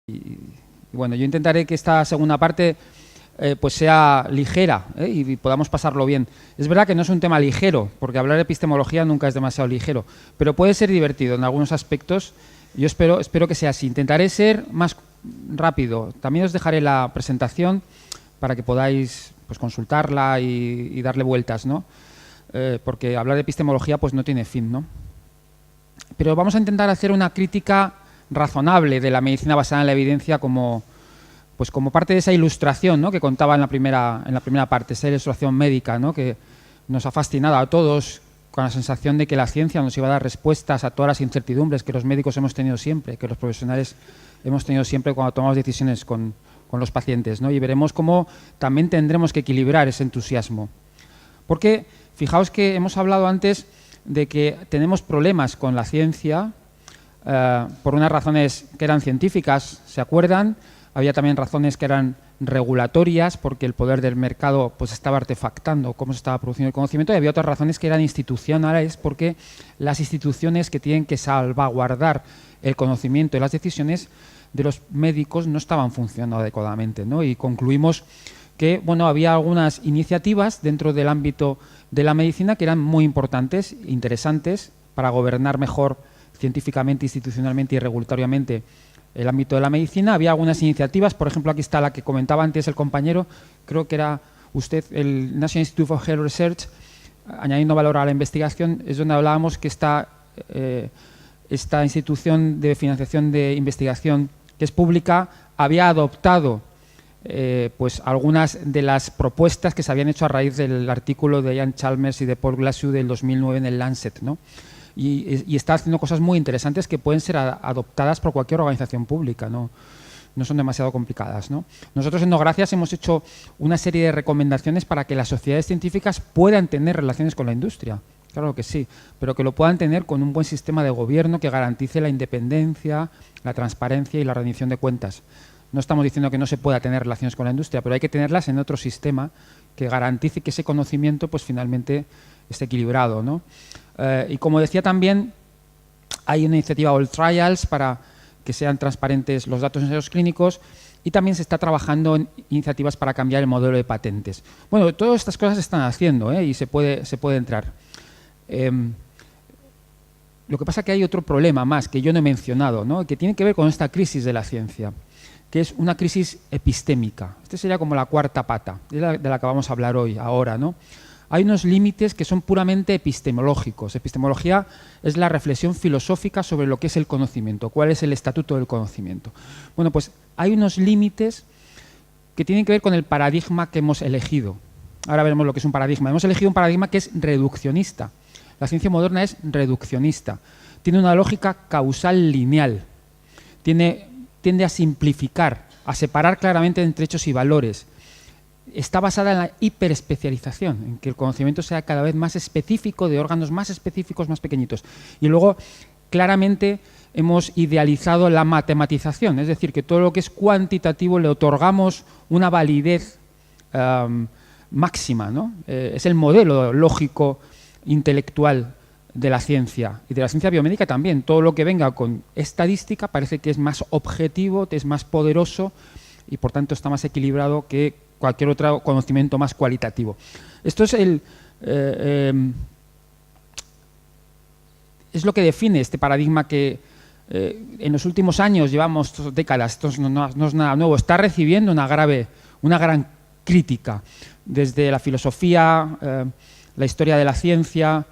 Y bueno, yo intentaré que esta segunda parte pues sea ligera y podamos pasarlo bien. Es verdad que no es un tema ligero, porque hablar de epistemología nunca es demasiado ligero, pero puede ser divertido en algunos aspectos. Yo espero que sea así. Intentaré ser más rápido. También os dejaré la presentación para que podáis pues, consultarla y darle vueltas, ¿no? Porque hablar de epistemología pues no tiene fin, ¿no? Pero vamos a intentar hacer una crítica razonable de la medicina basada en la evidencia como parte de esa ilustración, ¿no?, que contaba en la primera parte, esa ilustración médica, ¿no?, que nos ha fascinado a todos con la sensación de que la ciencia nos iba a dar respuestas a todas las incertidumbres que los médicos hemos tenido siempre, que los profesionales hemos tenido siempre cuando tomamos decisiones con los pacientes, ¿no? Y veremos cómo también tendremos que equilibrar ese entusiasmo. Porque fijaos que hemos hablado antes de que tenemos problemas con la ciencia por unas razones que eran científicas, ¿se acuerdan? Había también razones que eran regulatorias, porque el poder del mercado pues estaba artefactando cómo se estaba produciendo el conocimiento, y había otras razones que eran institucionales, porque las instituciones que tienen que salvaguardar el conocimiento y las decisiones de los médicos no estaban funcionando adecuadamente, ¿no? Y concluimos que bueno, había algunas iniciativas dentro del ámbito de la medicina que eran muy importantes, interesantes, para gobernar mejor científicamente, institucionalmente y regulatoriamente el ámbito de la medicina. Había algunas iniciativas, por ejemplo, aquí está la que comentaba antes el compañero, creo que era usted, el National Institute for Health Research, añadiendo valor a la investigación, es donde hablábamos que esta institución de financiación de investigación, que es pública, había adoptado pues algunas de las propuestas que se habían hecho a raíz del artículo de Ian Chalmers y de Paul Glasziou del 2009 en el Lancet, ¿no? Y está haciendo cosas muy interesantes que pueden ser adoptadas por cualquier organización pública, no son demasiado complicadas, ¿no? Nosotros en No Gracias hemos hecho una serie de recomendaciones para que las sociedades científicas puedan tener relaciones con la industria, claro que sí, pero que lo puedan tener con un buen sistema de gobierno que garantice la independencia, la transparencia y la rendición de cuentas. No estamos diciendo que no se pueda tener relaciones con la industria, pero hay que tenerlas en otro sistema que garantice que ese conocimiento pues finalmente esté equilibrado, ¿no? Y como decía también, hay una iniciativa All Trials para que sean transparentes los datos en ensayos clínicos, y también se está trabajando en iniciativas para cambiar el modelo de patentes. Bueno, todas estas cosas se están haciendo y se puede entrar. Lo que pasa es que hay otro problema más que yo no he mencionado, ¿no?, que tiene que ver con esta crisis de la ciencia, que es una crisis epistémica. Esta sería como la cuarta pata, de la que vamos a hablar hoy, ahora, ¿no? Hay unos límites que son puramente epistemológicos. Epistemología es la reflexión filosófica sobre lo que es el conocimiento, cuál es el estatuto del conocimiento. Bueno, pues hay unos límites que tienen que ver con el paradigma que hemos elegido. Ahora veremos lo que es un paradigma. Hemos elegido un paradigma que es reduccionista. La ciencia moderna es reduccionista. Tiene una lógica causal lineal. Tiende a simplificar, a separar claramente entre hechos y valores. Está basada en la hiperespecialización, en que el conocimiento sea cada vez más específico, de órganos más específicos, más pequeñitos. Y luego, claramente, hemos idealizado la matematización, es decir, que todo lo que es cuantitativo le otorgamos una validez máxima, ¿no? Es el modelo lógico, intelectual de la ciencia, y de la ciencia biomédica también. Todo lo que venga con estadística parece que es más objetivo, es más poderoso y, por tanto, está más equilibrado que cualquier otro conocimiento más cualitativo. Esto es es lo que define este paradigma que en los últimos años, llevamos décadas, esto no es nada nuevo, está recibiendo una gran crítica desde la filosofía, la historia de la ciencia.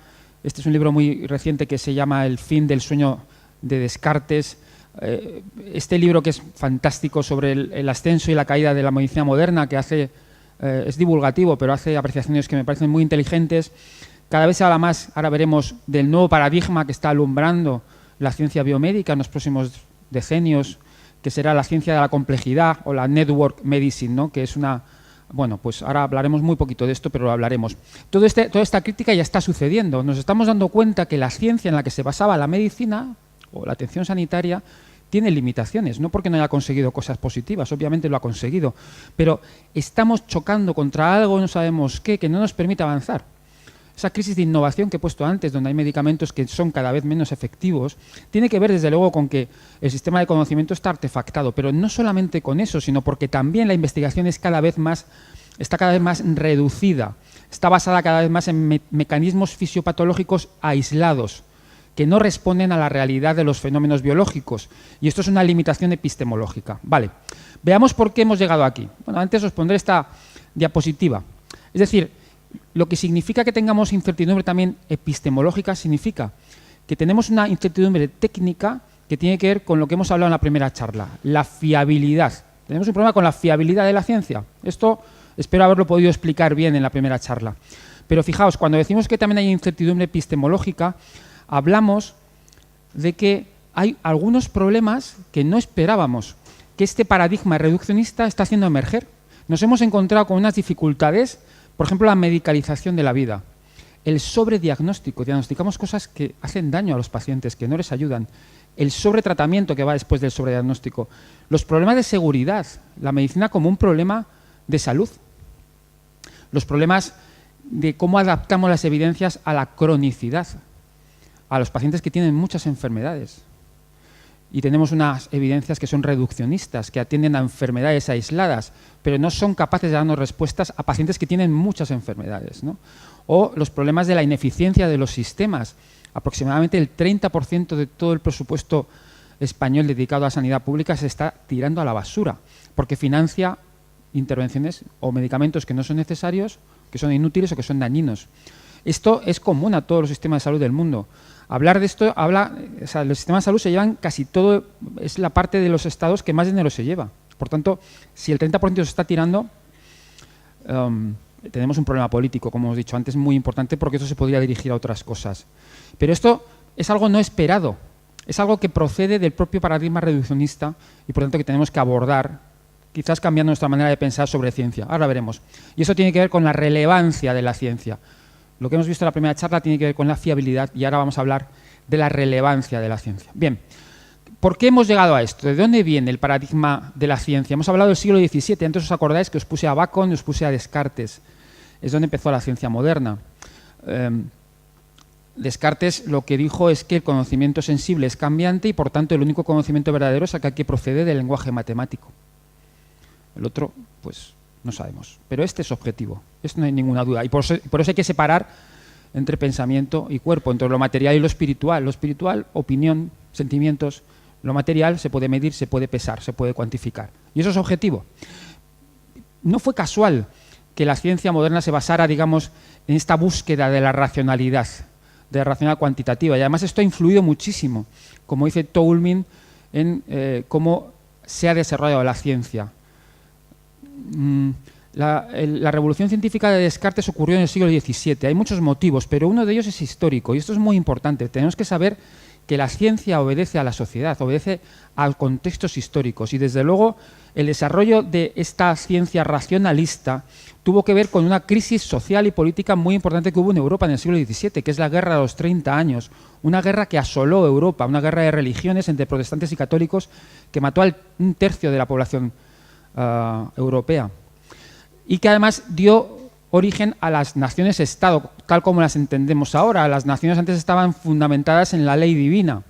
Este es un libro muy reciente que se llama El fin del sueño de Descartes. Este libro, que es fantástico, sobre el ascenso y la caída de la medicina moderna, que es divulgativo, pero hace apreciaciones que me parecen muy inteligentes. Cada vez se habla más, ahora veremos, del nuevo paradigma que está alumbrando la ciencia biomédica en los próximos decenios, que será la ciencia de la complejidad o la network medicine, ¿no?, que es una... Bueno, pues ahora hablaremos muy poquito de esto, pero lo hablaremos. Toda esta crítica ya está sucediendo. Nos estamos dando cuenta que la ciencia en la que se basaba la medicina o la atención sanitaria tiene limitaciones, no porque no haya conseguido cosas positivas, obviamente lo ha conseguido, pero estamos chocando contra algo, no sabemos qué, que no nos permite avanzar. esa crisis de innovación que he puesto antes, donde hay medicamentos que son cada vez menos efectivos, tiene que ver desde luego con que el sistema de conocimiento está artefactado, pero no solamente con eso, sino porque también la investigación está cada vez más reducida, está basada cada vez más en mecanismos fisiopatológicos aislados, que no responden a la realidad de los fenómenos biológicos. Y esto es una limitación epistemológica. Vale, veamos por qué hemos llegado aquí. Bueno, antes os pondré esta diapositiva. Es decir, lo que significa que tengamos incertidumbre también epistemológica significa que tenemos una incertidumbre técnica que tiene que ver con lo que hemos hablado en la primera charla, la fiabilidad. Tenemos un problema con la fiabilidad de la ciencia. Esto espero haberlo podido explicar bien en la primera charla. Pero fijaos, cuando decimos que también hay incertidumbre epistemológica, hablamos de que hay algunos problemas que no esperábamos, que este paradigma reduccionista está haciendo emerger. Nos hemos encontrado con unas dificultades, por ejemplo, la medicalización de la vida, el sobrediagnóstico, diagnosticamos cosas que hacen daño a los pacientes, que no les ayudan, el sobretratamiento que va después del sobrediagnóstico, los problemas de seguridad, la medicina como un problema de salud, los problemas de cómo adaptamos las evidencias a la cronicidad, a los pacientes que tienen muchas enfermedades. Y tenemos unas evidencias que son reduccionistas, que atienden a enfermedades aisladas, pero no son capaces de darnos respuestas a pacientes que tienen muchas enfermedades, ¿no? O los problemas de la ineficiencia de los sistemas. Aproximadamente el 30% de todo el presupuesto español dedicado a sanidad pública se está tirando a la basura, porque financia intervenciones o medicamentos que no son necesarios, que son inútiles o que son dañinos. Esto es común a todos los sistemas de salud del mundo. Hablar de esto, los sistemas de salud se llevan casi todo, es la parte de los estados que más dinero se lleva. Por tanto, si el 30% se está tirando, tenemos un problema político, como hemos dicho antes, muy importante, porque eso se podría dirigir a otras cosas. Pero esto es algo no esperado, es algo que procede del propio paradigma reduccionista y por tanto que tenemos que abordar, quizás cambiando nuestra manera de pensar sobre ciencia. Ahora veremos. Y eso tiene que ver con la relevancia de la ciencia. Lo que hemos visto en la primera charla tiene que ver con la fiabilidad y ahora vamos a hablar de la relevancia de la ciencia. Bien, ¿por qué hemos llegado a esto? ¿De dónde viene el paradigma de la ciencia? Hemos hablado del siglo XVII, antes os acordáis que os puse a Bacon y os puse a Descartes. Es donde empezó la ciencia moderna. Descartes lo que dijo es que el conocimiento sensible es cambiante y por tanto el único conocimiento verdadero es aquel que procede del lenguaje matemático. El otro, pues no sabemos, pero este es objetivo, esto no hay ninguna duda. Y por eso hay que separar entre pensamiento y cuerpo, entre lo material y lo espiritual. Lo espiritual, opinión, sentimientos. Lo material se puede medir, se puede pesar, se puede cuantificar. Y eso es objetivo. No fue casual que la ciencia moderna se basara, digamos, en esta búsqueda de la racionalidad, de la racionalidad cuantitativa. Y además esto ha influido muchísimo, como dice Toulmin, en cómo se ha desarrollado la ciencia. La revolución científica de Descartes ocurrió en el siglo XVII. Hay muchos motivos, pero uno de ellos es histórico y esto es muy importante. Tenemos que saber que la ciencia obedece a la sociedad, obedece a contextos históricos y desde luego el desarrollo de esta ciencia racionalista tuvo que ver con una crisis social y política muy importante que hubo en Europa en el siglo XVII, que es la Guerra de los 30 años, una guerra que asoló Europa, una guerra de religiones entre protestantes y católicos que mató a un tercio de la población europea y que además dio origen a las naciones-estado, tal como las entendemos ahora. Las naciones antes estaban fundamentadas en la ley divina.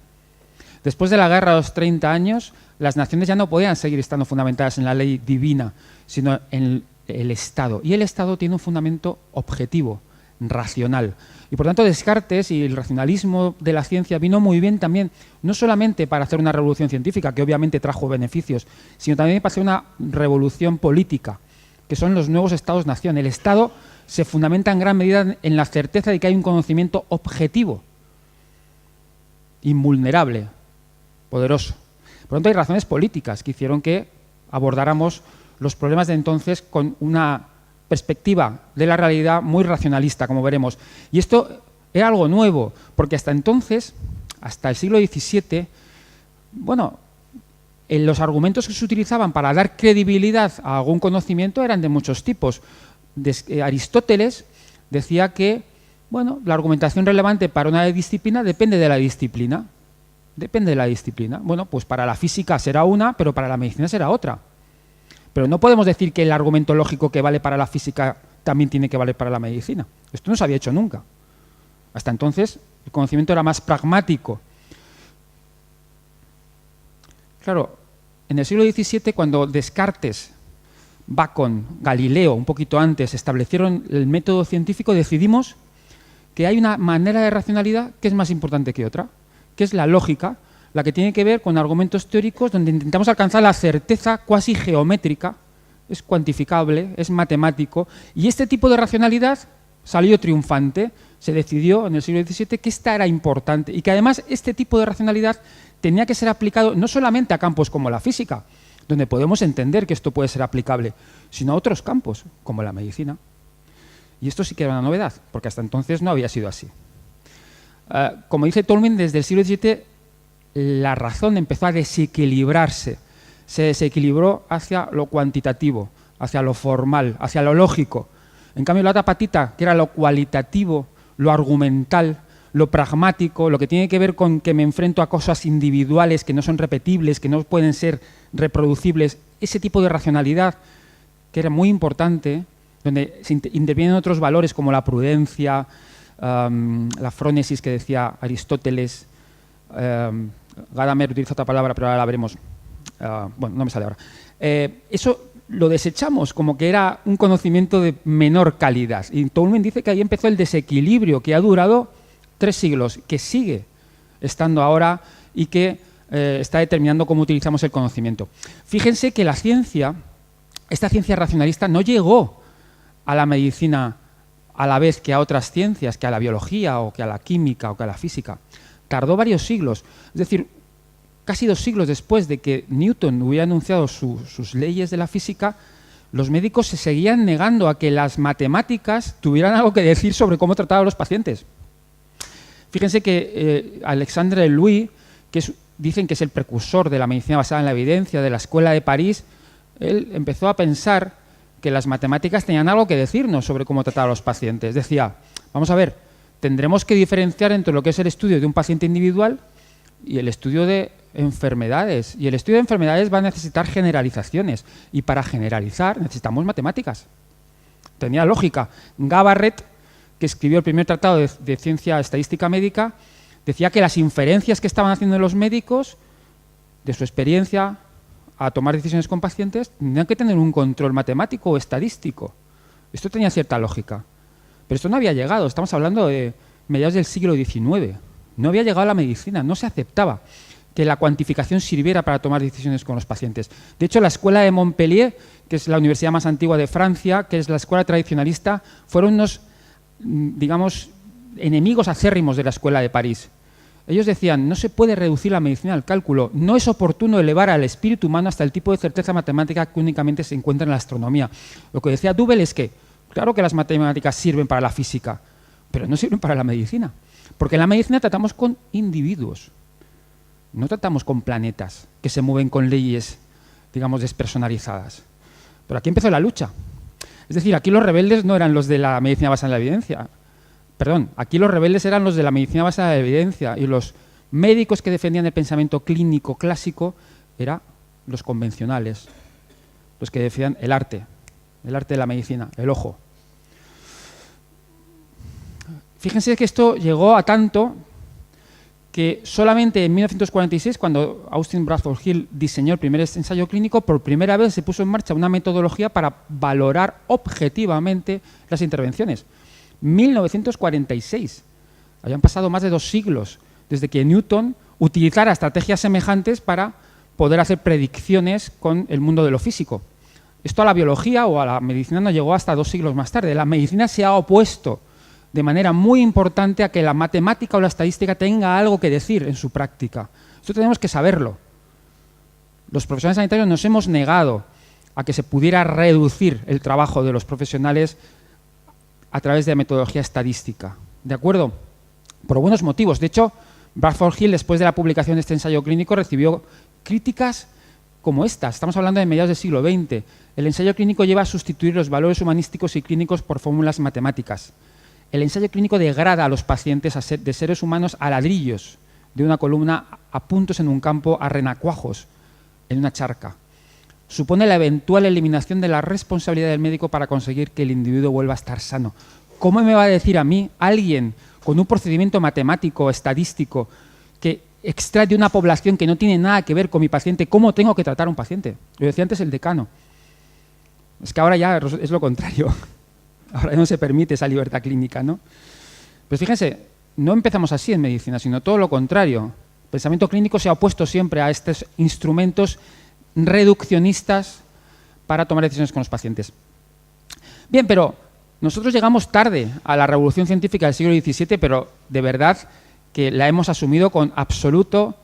Después de la guerra de los 30 años, las naciones ya no podían seguir estando fundamentadas en la ley divina, sino en el Estado. Y el Estado tiene un fundamento objetivo, racional. Y por tanto Descartes y el racionalismo de la ciencia vino muy bien también, no solamente para hacer una revolución científica, que obviamente trajo beneficios, sino también para hacer una revolución política, que son los nuevos estados-nación. El Estado se fundamenta en gran medida en la certeza de que hay un conocimiento objetivo, invulnerable, poderoso. Por lo tanto, hay razones políticas que hicieron que abordáramos los problemas de entonces con una perspectiva de la realidad muy racionalista, como veremos. Y esto era algo nuevo, porque hasta entonces, hasta el siglo XVII, bueno, los argumentos que se utilizaban para dar credibilidad a algún conocimiento eran de muchos tipos. Aristóteles decía que, bueno, la argumentación relevante para una disciplina depende de la disciplina. Depende de la disciplina. Bueno, pues para la física será una, pero para la medicina será otra. Pero no podemos decir que el argumento lógico que vale para la física también tiene que valer para la medicina. Esto no se había hecho nunca. Hasta entonces el conocimiento era más pragmático. Claro, en el siglo XVII, cuando Descartes, Bacon, Galileo, un poquito antes, establecieron el método científico, decidimos que hay una manera de racionalidad que es más importante que otra, que es la lógica, la que tiene que ver con argumentos teóricos donde intentamos alcanzar la certeza cuasi geométrica, es cuantificable, es matemático, y este tipo de racionalidad salió triunfante. Se decidió en el siglo XVII que esta era importante y que además este tipo de racionalidad tenía que ser aplicado no solamente a campos como la física, donde podemos entender que esto puede ser aplicable, sino a otros campos, como la medicina. Y esto sí que era una novedad, porque hasta entonces no había sido así. Como dice Tolman, desde el siglo XVII la razón empezó a desequilibrarse. Se desequilibró hacia lo cuantitativo, hacia lo formal, hacia lo lógico. En cambio, la otra patita, que era lo cualitativo, lo argumental, lo pragmático, lo que tiene que ver con que me enfrento a cosas individuales que no son repetibles, que no pueden ser reproducibles, ese tipo de racionalidad que era muy importante, donde se intervienen otros valores como la prudencia, la frónesis que decía Aristóteles, Gadamer utiliza otra palabra, pero ahora la veremos. Bueno, no me sale ahora. Eso lo desechamos como que era un conocimiento de menor calidad. Y Tolman dice que ahí empezó el desequilibrio que ha durado 3 siglos, que sigue estando ahora y que está determinando cómo utilizamos el conocimiento. Fíjense que la ciencia, esta ciencia racionalista, no llegó a la medicina a la vez que a otras ciencias, que a la biología o que a la química o que a la física. Tardó varios siglos. Es decir, casi 2 siglos después de que Newton hubiera anunciado sus leyes de la física, los médicos se seguían negando a que las matemáticas tuvieran algo que decir sobre cómo tratar a los pacientes. Fíjense que Alexandre Louis, dicen que es el precursor de la medicina basada en la evidencia, de la Escuela de París, él empezó a pensar que las matemáticas tenían algo que decirnos sobre cómo tratar a los pacientes. Decía, vamos a ver, tendremos que diferenciar entre lo que es el estudio de un paciente individual y el estudio de enfermedades. Y el estudio de enfermedades va a necesitar generalizaciones. Y para generalizar necesitamos matemáticas. Tenía lógica. Gabarret, que escribió el primer tratado de ciencia estadística médica, decía que las inferencias que estaban haciendo los médicos de su experiencia a tomar decisiones con pacientes tenían que tener un control matemático o estadístico. Esto tenía cierta lógica. Pero esto no había llegado. Estamos hablando de mediados del siglo XIX. No había llegado a la medicina. No se aceptaba que la cuantificación sirviera para tomar decisiones con los pacientes. De hecho, la escuela de Montpellier, que es la universidad más antigua de Francia, que es la escuela tradicionalista, fueron unos, digamos, enemigos acérrimos de la escuela de París. Ellos decían, no se puede reducir la medicina al cálculo, no es oportuno elevar al espíritu humano hasta el tipo de certeza matemática que únicamente se encuentra en la astronomía. Lo que decía Duvel es que, claro que las matemáticas sirven para la física, pero no sirven para la medicina. Porque en la medicina tratamos con individuos, no tratamos con planetas que se mueven con leyes, digamos, despersonalizadas. Pero aquí empezó la lucha. Es decir, aquí los rebeldes no eran los de la medicina basada en la evidencia. Perdón, aquí los rebeldes eran los de la medicina basada en la evidencia y los médicos que defendían el pensamiento clínico clásico eran los convencionales, los que defendían el arte de la medicina, el ojo. Fíjense que esto llegó a tanto que solamente en 1946, cuando Austin Bradford Hill diseñó el primer ensayo clínico, por primera vez se puso en marcha una metodología para valorar objetivamente las intervenciones. 1946. Habían pasado más de 2 siglos desde que Newton utilizara estrategias semejantes para poder hacer predicciones con el mundo de lo físico. Esto a la biología o a la medicina no llegó hasta 2 siglos más tarde. La medicina se ha opuesto de manera muy importante a que la matemática o la estadística tenga algo que decir en su práctica. Esto tenemos que saberlo. Los profesionales sanitarios nos hemos negado a que se pudiera reducir el trabajo de los profesionales a través de la metodología estadística. ¿De acuerdo? Por buenos motivos. De hecho, Bradford Hill, después de la publicación de este ensayo clínico, recibió críticas como estas. Estamos hablando de mediados del siglo XX. El ensayo clínico lleva a sustituir los valores humanísticos y clínicos por fórmulas matemáticas. El ensayo clínico degrada a los pacientes de seres humanos a ladrillos de una columna, a puntos en un campo, a renacuajos en una charca. Supone la eventual eliminación de la responsabilidad del médico para conseguir que el individuo vuelva a estar sano. ¿Cómo me va a decir a mí alguien con un procedimiento matemático, estadístico, que extrae de una población que no tiene nada que ver con mi paciente, cómo tengo que tratar a un paciente. Lo decía antes el decano. Es que ahora ya es lo contrario. Ahora ya no se permite esa libertad clínica, ¿no? Pues fíjense, no empezamos así en medicina, sino todo lo contrario. El pensamiento clínico se ha opuesto siempre a estos instrumentos reduccionistas para tomar decisiones con los pacientes. Bien, pero nosotros llegamos tarde a la revolución científica del siglo XVII, pero de verdad que la hemos asumido con absoluto,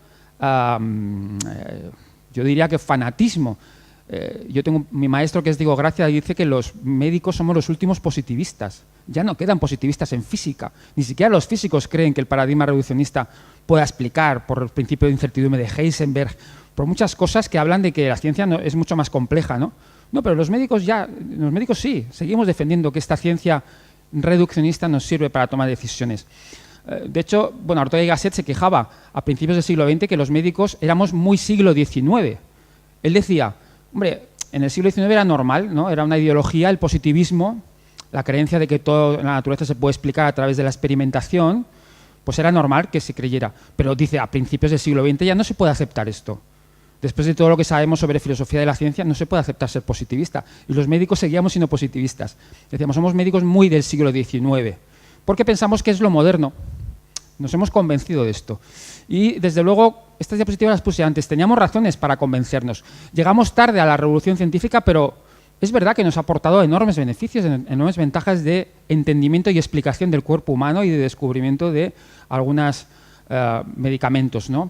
yo diría que fanatismo. Yo tengo mi maestro, que es Diego Gracia, y dice que los médicos somos los últimos positivistas. Ya no quedan positivistas en física. Ni siquiera los físicos creen que el paradigma reduccionista pueda explicar, por el principio de incertidumbre de Heisenberg, por muchas cosas que hablan de que la ciencia es mucho más compleja, ¿no? No, pero los médicos sí, seguimos defendiendo que esta ciencia reduccionista nos sirve para tomar decisiones. De hecho, bueno, Ortega y Gasset se quejaba a principios del siglo XX que los médicos éramos muy siglo XIX. Él decía, hombre, en el siglo XIX era normal, ¿no? Era una ideología, el positivismo, la creencia de que todo en la naturaleza se puede explicar a través de la experimentación, pues era normal que se creyera. Pero dice, a principios del siglo XX ya no se puede aceptar esto. Después de todo lo que sabemos sobre filosofía de la ciencia, no se puede aceptar ser positivista. Y los médicos seguíamos siendo positivistas. Decíamos, somos médicos muy del siglo XIX, porque pensamos que es lo moderno. Nos hemos convencido de esto. Y, desde luego, estas diapositivas las puse antes. Teníamos razones para convencernos. Llegamos tarde a la revolución científica, pero es verdad que nos ha aportado enormes beneficios, enormes ventajas de entendimiento y explicación del cuerpo humano y de descubrimiento de algunos medicamentos, ¿no?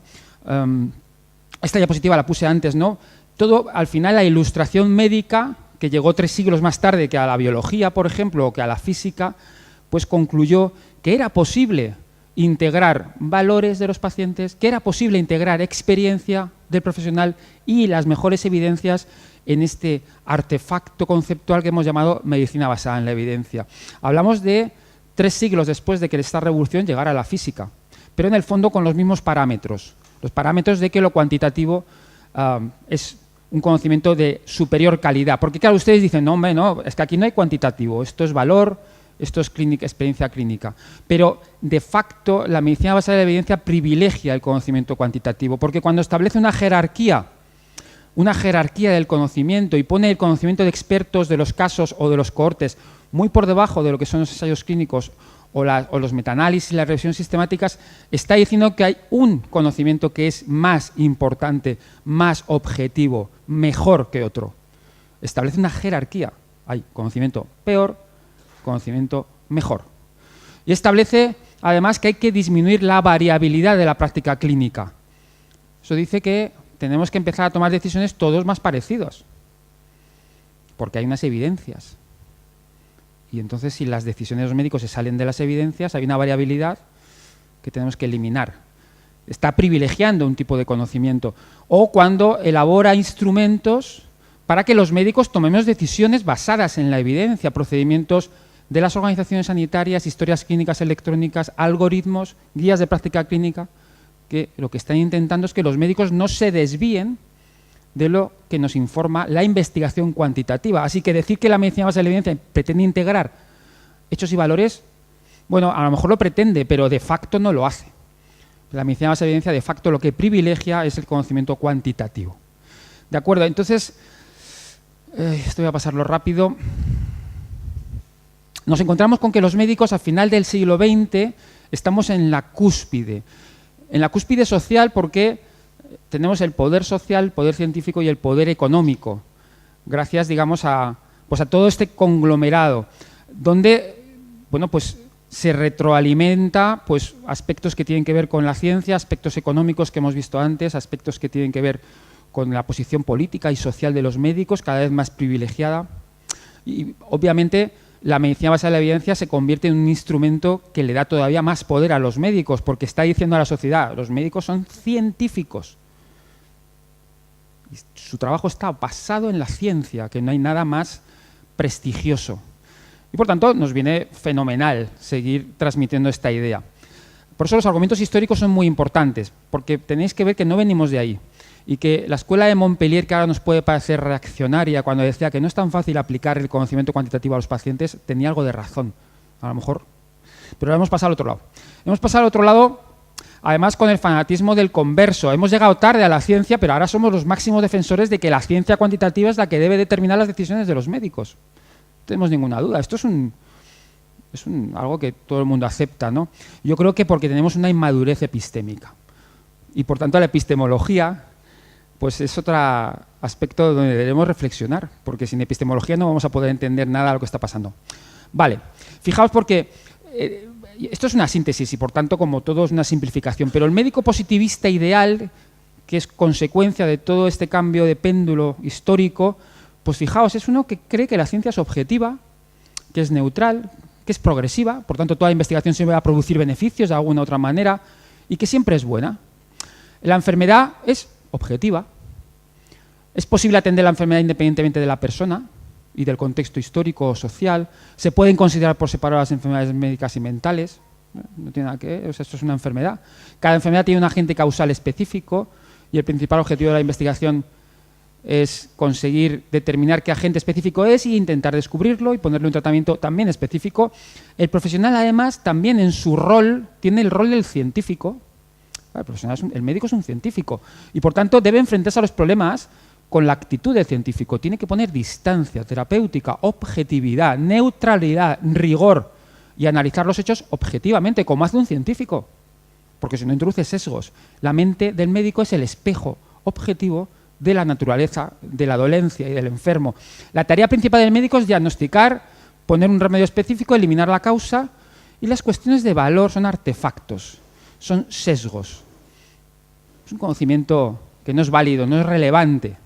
Esta diapositiva la puse antes, ¿no? Todo, al final, la ilustración médica, que llegó 3 siglos más tarde que a la biología, por ejemplo, o que a la física, pues concluyó que era posible integrar valores de los pacientes, que era posible integrar experiencia del profesional y las mejores evidencias en este artefacto conceptual que hemos llamado medicina basada en la evidencia. Hablamos de 3 siglos después de que esta revolución llegara a la física, pero en el fondo con los mismos parámetros. Los parámetros de que lo cuantitativo es un conocimiento de superior calidad. Porque claro, ustedes dicen, no, hombre, no, es que aquí no hay cuantitativo, esto es valor, esto es experiencia clínica. Pero, de facto, la medicina basada en la evidencia privilegia el conocimiento cuantitativo, porque cuando establece una jerarquía del conocimiento y pone el conocimiento de expertos de los casos o de los cohortes muy por debajo de lo que son los ensayos clínicos o los metaanálisis y las revisiones sistemáticas, está diciendo que hay un conocimiento que es más importante, más objetivo, mejor que otro. Establece una jerarquía. Hay conocimiento peor, conocimiento mejor. Y establece, además, que hay que disminuir la variabilidad de la práctica clínica. Eso dice que tenemos que empezar a tomar decisiones todos más parecidos, porque hay unas evidencias. Y entonces, si las decisiones de los médicos se salen de las evidencias, hay una variabilidad que tenemos que eliminar. Está privilegiando un tipo de conocimiento. O cuando elabora instrumentos para que los médicos tomemos decisiones basadas en la evidencia, procedimientos de las organizaciones sanitarias, historias clínicas electrónicas, algoritmos, guías de práctica clínica, que lo que están intentando es que los médicos no se desvíen de lo que nos informa la investigación cuantitativa. Así que decir que la medicina basada en la evidencia pretende integrar hechos y valores, bueno, a lo mejor lo pretende, pero de facto no lo hace. La medicina basada en la evidencia, de facto, lo que privilegia es el conocimiento cuantitativo. ¿De acuerdo? Entonces, esto voy a pasarlo rápido. Nos encontramos con que los médicos, a final del siglo XX, estamos en la cúspide. En la cúspide social porque tenemos el poder social, el poder científico y el poder económico, gracias, digamos, a todo este conglomerado, donde, bueno, pues se retroalimenta pues aspectos que tienen que ver con la ciencia, aspectos económicos que hemos visto antes, aspectos que tienen que ver con la posición política y social de los médicos, cada vez más privilegiada. Y, obviamente, la medicina basada en la evidencia se convierte en un instrumento que le da todavía más poder a los médicos, porque está diciendo a la sociedad, los médicos son científicos. Y su trabajo está basado en la ciencia, que no hay nada más prestigioso. Y, por tanto, nos viene fenomenal seguir transmitiendo esta idea. Por eso los argumentos históricos son muy importantes, porque tenéis que ver que no venimos de ahí. Y que la escuela de Montpellier, que ahora nos puede parecer reaccionaria, cuando decía que no es tan fácil aplicar el conocimiento cuantitativo a los pacientes, tenía algo de razón. A lo mejor Pero hemos pasado al otro lado. Hemos pasado al otro lado, además, con el fanatismo del converso. Hemos llegado tarde a la ciencia, pero ahora somos los máximos defensores de que la ciencia cuantitativa es la que debe determinar las decisiones de los médicos. No tenemos ninguna duda. Esto es algo que todo el mundo acepta, ¿no? Yo creo que porque tenemos una inmadurez epistémica. Y por tanto la epistemología pues es otro aspecto donde debemos reflexionar, porque sin epistemología no vamos a poder entender nada de lo que está pasando. Vale, fijaos porque esto es una síntesis y por tanto como todo es una simplificación, pero el médico positivista ideal, que es consecuencia de todo este cambio de péndulo histórico, pues fijaos, es uno que cree que la ciencia es objetiva, que es neutral, que es progresiva, por tanto toda investigación siempre va a producir beneficios de alguna u otra manera y que siempre es buena. La enfermedad es objetiva. Es posible atender la enfermedad independientemente de la persona y del contexto histórico o social. Se pueden considerar por separado las enfermedades médicas y mentales. No tiene nada que ver, o sea, esto es una enfermedad. Cada enfermedad tiene un agente causal específico y el principal objetivo de la investigación es conseguir determinar qué agente específico es y intentar descubrirlo y ponerle un tratamiento también específico. El profesional, además, también en su rol, tiene el rol del científico. El médico es un científico y, por tanto, debe enfrentarse a los problemas con la actitud del científico. Tiene que poner distancia terapéutica, objetividad, neutralidad, rigor y analizar los hechos objetivamente, como hace un científico, porque si no introduce sesgos. La mente del médico es el espejo objetivo de la naturaleza, de la dolencia y del enfermo. La tarea principal del médico es diagnosticar, poner un remedio específico, eliminar la causa, y las cuestiones de valor son artefactos. Son sesgos. Es un conocimiento que no es válido, no es relevante.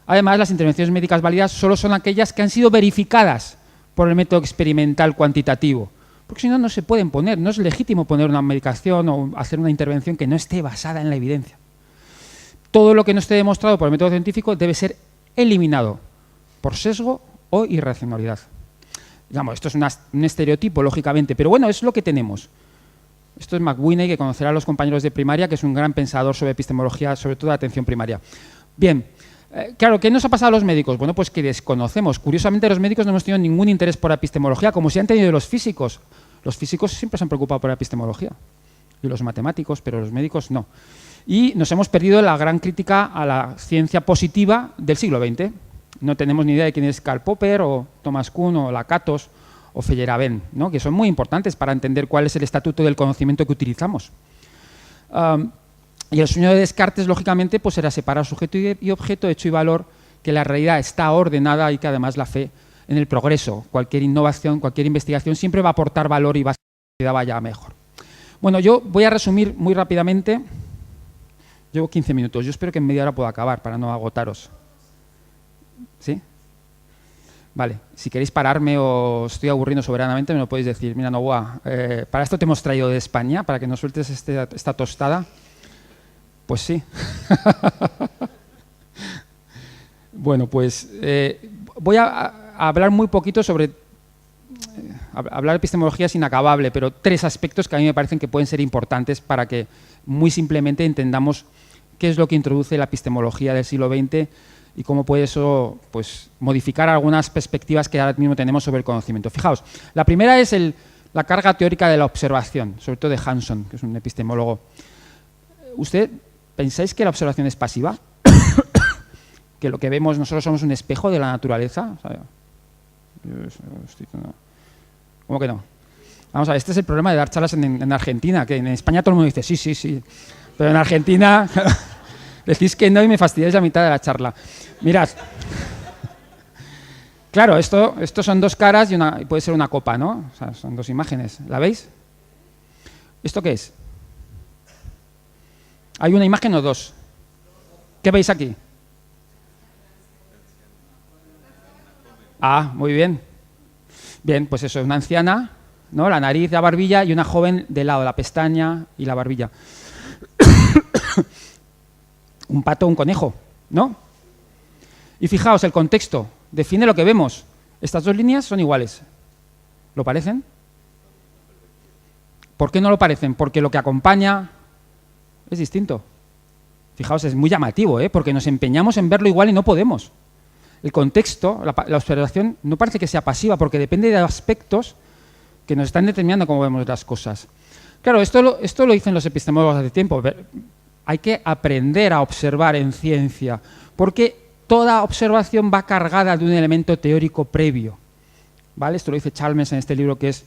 Además, las intervenciones médicas válidas solo son aquellas que han sido verificadas por el método experimental cuantitativo. Porque si no, no se pueden poner. No es legítimo poner una medicación o hacer una intervención que no esté basada en la evidencia. Todo lo que no esté demostrado por el método científico debe ser eliminado por sesgo o irracionalidad. Digamos, esto es un estereotipo, lógicamente, pero bueno, es lo que tenemos. Esto es McWhinney, que conocerá a los compañeros de primaria, que es un gran pensador sobre epistemología, sobre todo de atención primaria. Bien, claro, ¿qué nos ha pasado a los médicos? Bueno, pues que desconocemos. Curiosamente, los médicos no hemos tenido ningún interés por la epistemología, como si han tenido los físicos. Los físicos siempre se han preocupado por la epistemología, y los matemáticos, pero los médicos no. Y nos hemos perdido la gran crítica a la ciencia positiva del siglo XX. No tenemos ni idea de quién es Karl Popper, o Thomas Kuhn, o Lakatos, o Feyerabend, ¿no? Que son muy importantes para entender cuál es el estatuto del conocimiento que utilizamos. Y el sueño de Descartes, lógicamente, pues era separar sujeto y objeto, hecho y valor, que la realidad está ordenada y que además la fe en el progreso. Cualquier innovación, cualquier investigación siempre va a aportar valor y va a hacer que la vida vaya mejor. Bueno, yo voy a resumir muy rápidamente. Llevo 15 minutos. Yo espero que en media hora pueda acabar para no agotaros. ¿Sí? Vale, si queréis pararme o estoy aburriendo soberanamente, me lo podéis decir. Mira, Novoa, para esto te hemos traído de España, para que nos sueltes esta tostada. Pues sí. Bueno, pues voy a hablar muy poquito sobre... hablar de epistemología es inacabable, pero 3 aspectos que a mí me parecen que pueden ser importantes para que muy simplemente entendamos qué es lo que introduce la epistemología del siglo XX y cómo puede eso pues, modificar algunas perspectivas que ahora mismo tenemos sobre el conocimiento. Fijaos, la primera es la carga teórica de la observación, sobre todo de Hanson, que es un epistemólogo. ¿Usted pensáis que la observación es pasiva? ¿Que lo que vemos nosotros somos un espejo de la naturaleza? ¿Cómo que no? Vamos a ver, este es el problema de dar charlas en Argentina, que en España todo el mundo dice sí, sí, pero en Argentina... Decís que no y me fastidiáis la mitad de la charla. Mirad. Claro, esto son 2 caras y puede ser una copa, ¿no? O sea, son 2 imágenes. ¿La veis? ¿Esto qué es? ¿Hay una imagen o 2? ¿Qué veis aquí? Ah, muy bien. Bien, pues eso, una anciana, ¿no? La nariz, la barbilla, y una joven de lado, la pestaña y la barbilla. Un pato, un conejo, ¿no? Y fijaos, el contexto define lo que vemos. Estas 2 líneas son iguales. ¿Lo parecen? ¿Por qué no lo parecen? Porque lo que acompaña es distinto. Fijaos, es muy llamativo, porque nos empeñamos en verlo igual y no podemos. El contexto, la observación, no parece que sea pasiva, porque depende de aspectos que nos están determinando cómo vemos las cosas. Claro, esto lo dicen los epistemólogos hace tiempo. Hay que aprender a observar en ciencia, porque toda observación va cargada de un elemento teórico previo. ¿Vale? Esto lo dice Chalmers en este libro que es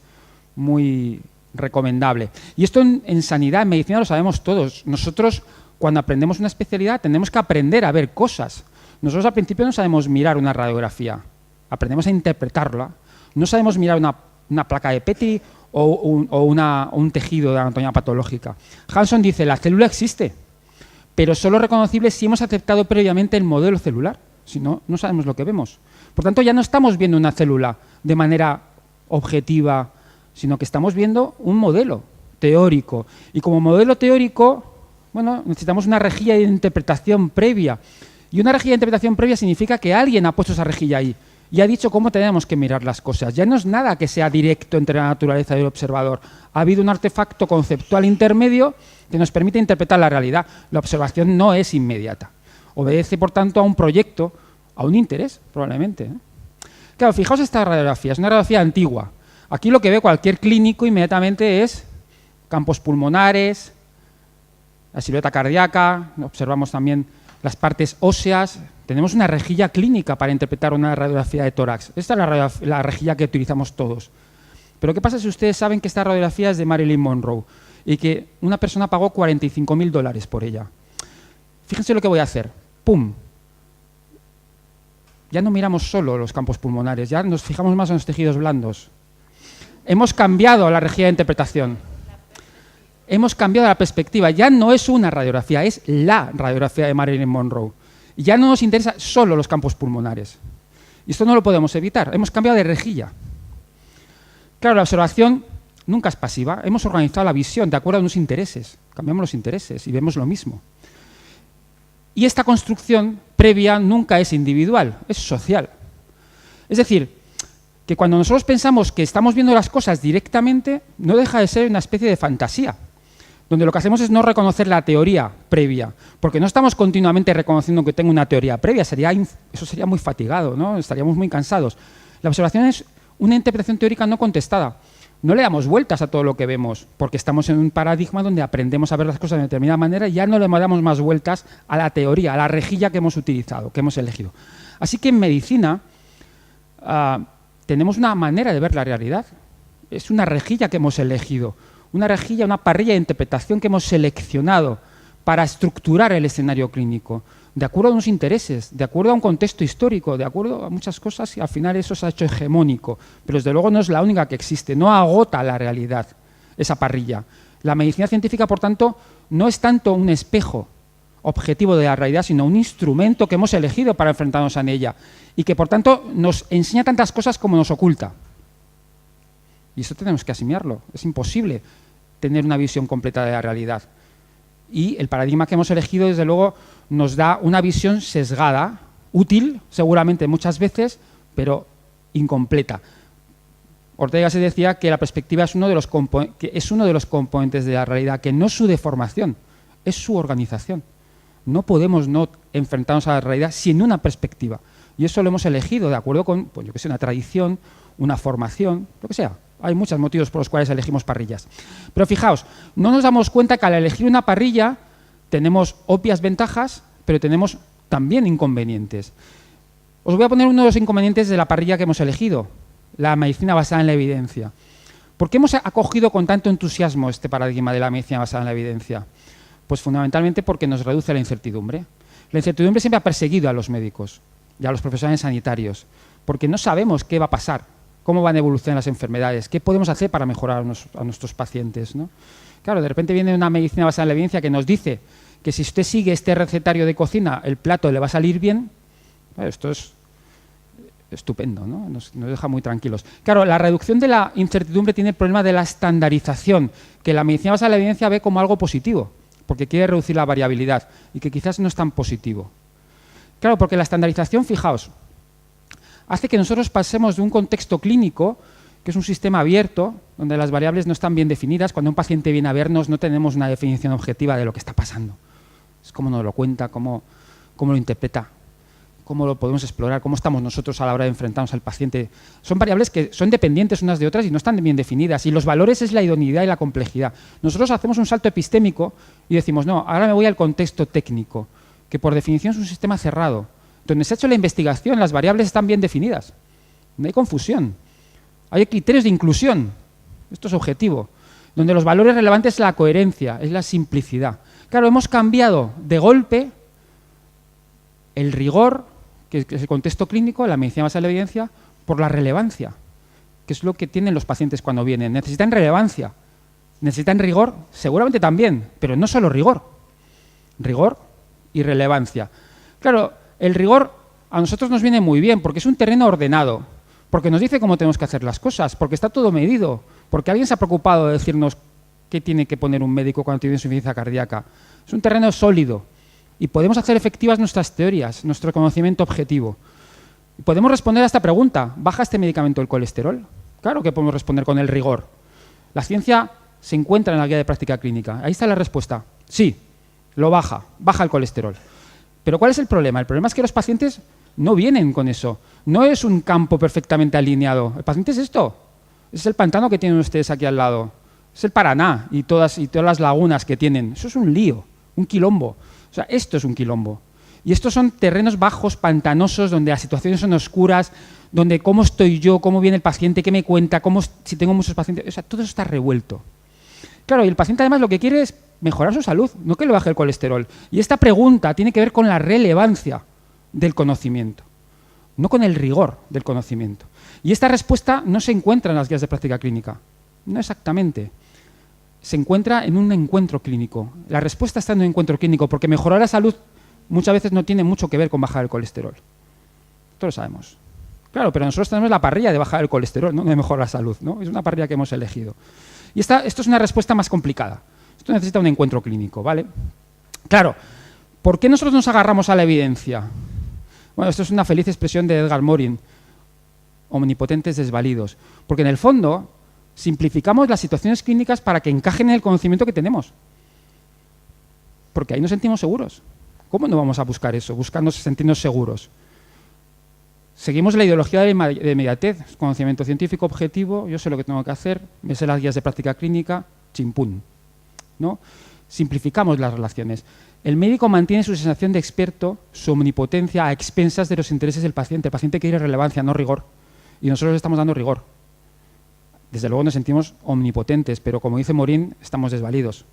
muy recomendable. Y esto en sanidad, en medicina lo sabemos todos. Nosotros, cuando aprendemos una especialidad, tenemos que aprender a ver cosas. Nosotros al principio no sabemos mirar una radiografía, aprendemos a interpretarla. No sabemos mirar una placa de Petri o un tejido de anatomía patológica. Hanson dice, la célula existe, pero solo es reconocible si hemos aceptado previamente el modelo celular. Si no, no sabemos lo que vemos. Por tanto, ya no estamos viendo una célula de manera objetiva, sino que estamos viendo un modelo teórico. Y como modelo teórico, bueno, necesitamos una rejilla de interpretación previa. Y una rejilla de interpretación previa significa que alguien ha puesto esa rejilla ahí y ha dicho cómo tenemos que mirar las cosas. Ya no es nada que sea directo entre la naturaleza y el observador. Ha habido un artefacto conceptual intermedio que nos permite interpretar la realidad. La observación no es inmediata. Obedece, por tanto, a un proyecto, a un interés, probablemente. Claro, fijaos esta radiografía. Es una radiografía antigua. Aquí lo que ve cualquier clínico inmediatamente es campos pulmonares, la silueta cardíaca, observamos también las partes óseas. Tenemos una rejilla clínica para interpretar una radiografía de tórax. Esta es la rejilla que utilizamos todos. Pero ¿qué pasa si ustedes saben que esta radiografía es de Marilyn Monroe y que una persona pagó $45.000 por ella? Fíjense lo que voy a hacer. ¡Pum! Ya no miramos solo los campos pulmonares, ya nos fijamos más en los tejidos blandos. Hemos cambiado la rejilla de interpretación. Hemos cambiado la perspectiva. Ya no es una radiografía, es la radiografía de Marilyn Monroe. Ya no nos interesa solo los campos pulmonares. Y esto no lo podemos evitar. Hemos cambiado de rejilla. Claro, la observación nunca es pasiva. Hemos organizado la visión de acuerdo a unos intereses. Cambiamos los intereses y vemos lo mismo. Y esta construcción previa nunca es individual, es social. Es decir, que cuando nosotros pensamos que estamos viendo las cosas directamente, no deja de ser una especie de fantasía, donde lo que hacemos es no reconocer la teoría previa, porque no estamos continuamente reconociendo que tengo una teoría previa, eso sería muy fatigado, ¿no? Estaríamos muy cansados. La observación es una interpretación teórica no contestada. No le damos vueltas a todo lo que vemos, porque estamos en un paradigma donde aprendemos a ver las cosas de determinada manera y ya no le damos más vueltas a la teoría, a la rejilla que hemos utilizado, que hemos elegido. Así que en medicina tenemos una manera de ver la realidad. Es una rejilla que hemos elegido, una rejilla, una parrilla de interpretación que hemos seleccionado para estructurar el escenario clínico, de acuerdo a unos intereses, de acuerdo a un contexto histórico, de acuerdo a muchas cosas, y al final eso se ha hecho hegemónico. Pero desde luego no es la única que existe, no agota la realidad esa parrilla. La medicina científica, por tanto, no es tanto un espejo objetivo de la realidad, sino un instrumento que hemos elegido para enfrentarnos a ella y que, por tanto, nos enseña tantas cosas como nos oculta. Y esto tenemos que asimilarlo. Es imposible tener una visión completa de la realidad. Y el paradigma que hemos elegido, desde luego, nos da una visión sesgada, útil, seguramente muchas veces, pero incompleta. Ortega se decía que la perspectiva es uno de los componentes de la realidad, que no es su deformación, es su organización. No podemos no enfrentarnos a la realidad sin una perspectiva. Y eso lo hemos elegido de acuerdo con, pues, yo qué sé, una tradición, una formación, lo que sea. Hay muchos motivos por los cuales elegimos parrillas. Pero fijaos, no nos damos cuenta que al elegir una parrilla tenemos obvias ventajas, pero tenemos también inconvenientes. Os voy a poner uno de los inconvenientes de la parrilla que hemos elegido, la medicina basada en la evidencia. ¿Por qué hemos acogido con tanto entusiasmo este paradigma de la medicina basada en la evidencia? Pues fundamentalmente porque nos reduce la incertidumbre. La incertidumbre siempre ha perseguido a los médicos y a los profesionales sanitarios, porque no sabemos qué va a pasar, cómo van a evolucionar las enfermedades, qué podemos hacer para mejorar a nuestros pacientes, ¿no? Claro, de repente viene una medicina basada en la evidencia que nos dice que si usted sigue este recetario de cocina, el plato le va a salir bien. Bueno, esto es estupendo, ¿no? Nos deja muy tranquilos. Claro, la reducción de la incertidumbre tiene el problema de la estandarización, que la medicina basada en la evidencia ve como algo positivo, porque quiere reducir la variabilidad y que quizás no es tan positivo. Claro, porque la estandarización, fijaos, hace que nosotros pasemos de un contexto clínico, que es un sistema abierto, donde las variables no están bien definidas. Cuando un paciente viene a vernos no tenemos una definición objetiva de lo que está pasando. Es cómo nos lo cuenta, cómo lo interpreta, ¿Cómo lo podemos explorar? ¿Cómo estamos nosotros a la hora de enfrentarnos al paciente? Son variables que son dependientes unas de otras y no están bien definidas. Y los valores es la idoneidad y la complejidad. Nosotros hacemos un salto epistémico y decimos, no, ahora me voy al contexto técnico, que por definición es un sistema cerrado. Donde se ha hecho la investigación, las variables están bien definidas. No hay confusión. Hay criterios de inclusión. Esto es objetivo. Donde los valores relevantes es la coherencia, es la simplicidad. Claro, hemos cambiado de golpe el rigor, que es el contexto clínico, la medicina basada en la evidencia, por la relevancia, que es lo que tienen los pacientes cuando vienen. Necesitan relevancia, necesitan rigor, seguramente también, pero no solo rigor. Rigor y relevancia. Claro, el rigor a nosotros nos viene muy bien porque es un terreno ordenado, porque nos dice cómo tenemos que hacer las cosas, porque está todo medido, porque alguien se ha preocupado de decirnos qué tiene que poner un médico cuando tiene insuficiencia cardíaca. Es un terreno sólido. Y podemos hacer efectivas nuestras teorías, nuestro conocimiento objetivo. Podemos responder a esta pregunta, ¿baja este medicamento el colesterol? Claro que podemos responder con el rigor. La ciencia se encuentra en la guía de práctica clínica. Ahí está la respuesta. Sí, lo baja, baja el colesterol. Pero ¿cuál es el problema? El problema es que los pacientes no vienen con eso. No es un campo perfectamente alineado. El paciente es esto. Es el pantano que tienen ustedes aquí al lado. Es el Paraná y todas las lagunas que tienen. Eso es un lío, un quilombo. O sea, esto es un quilombo. Y estos son terrenos bajos, pantanosos, donde las situaciones son oscuras, donde cómo estoy yo, cómo viene el paciente, qué me cuenta, si tengo muchos pacientes. O sea, todo eso está revuelto. Claro, y el paciente además lo que quiere es mejorar su salud, no que le baje el colesterol. Y esta pregunta tiene que ver con la relevancia del conocimiento, no con el rigor del conocimiento. Y esta respuesta no se encuentra en las guías de práctica clínica. No exactamente. Se encuentra en un encuentro clínico. La respuesta está en un encuentro clínico, porque mejorar la salud muchas veces no tiene mucho que ver con bajar el colesterol. Esto lo sabemos. Claro, pero nosotros tenemos la parrilla de bajar el colesterol, no de mejorar la salud, ¿no? Es una parrilla que hemos elegido. Y esto es una respuesta más complicada. Esto necesita un encuentro clínico, ¿vale? Claro, ¿por qué nosotros nos agarramos a la evidencia? Bueno, esto es una feliz expresión de Edgar Morin, omnipotentes desvalidos. Porque en el fondo simplificamos las situaciones clínicas para que encajen en el conocimiento que tenemos. Porque ahí nos sentimos seguros. ¿Cómo no vamos a buscar eso? Buscando sentirnos seguros. Seguimos la ideología de inmediatez, conocimiento científico objetivo, yo sé lo que tengo que hacer, me sé las guías de práctica clínica, chimpún, ¿no? Simplificamos las relaciones. El médico mantiene su sensación de experto, su omnipotencia a expensas de los intereses del paciente. El paciente quiere relevancia, no rigor. Y nosotros le estamos dando rigor. Desde luego nos sentimos omnipotentes, pero como dice Morin, estamos desvalidos.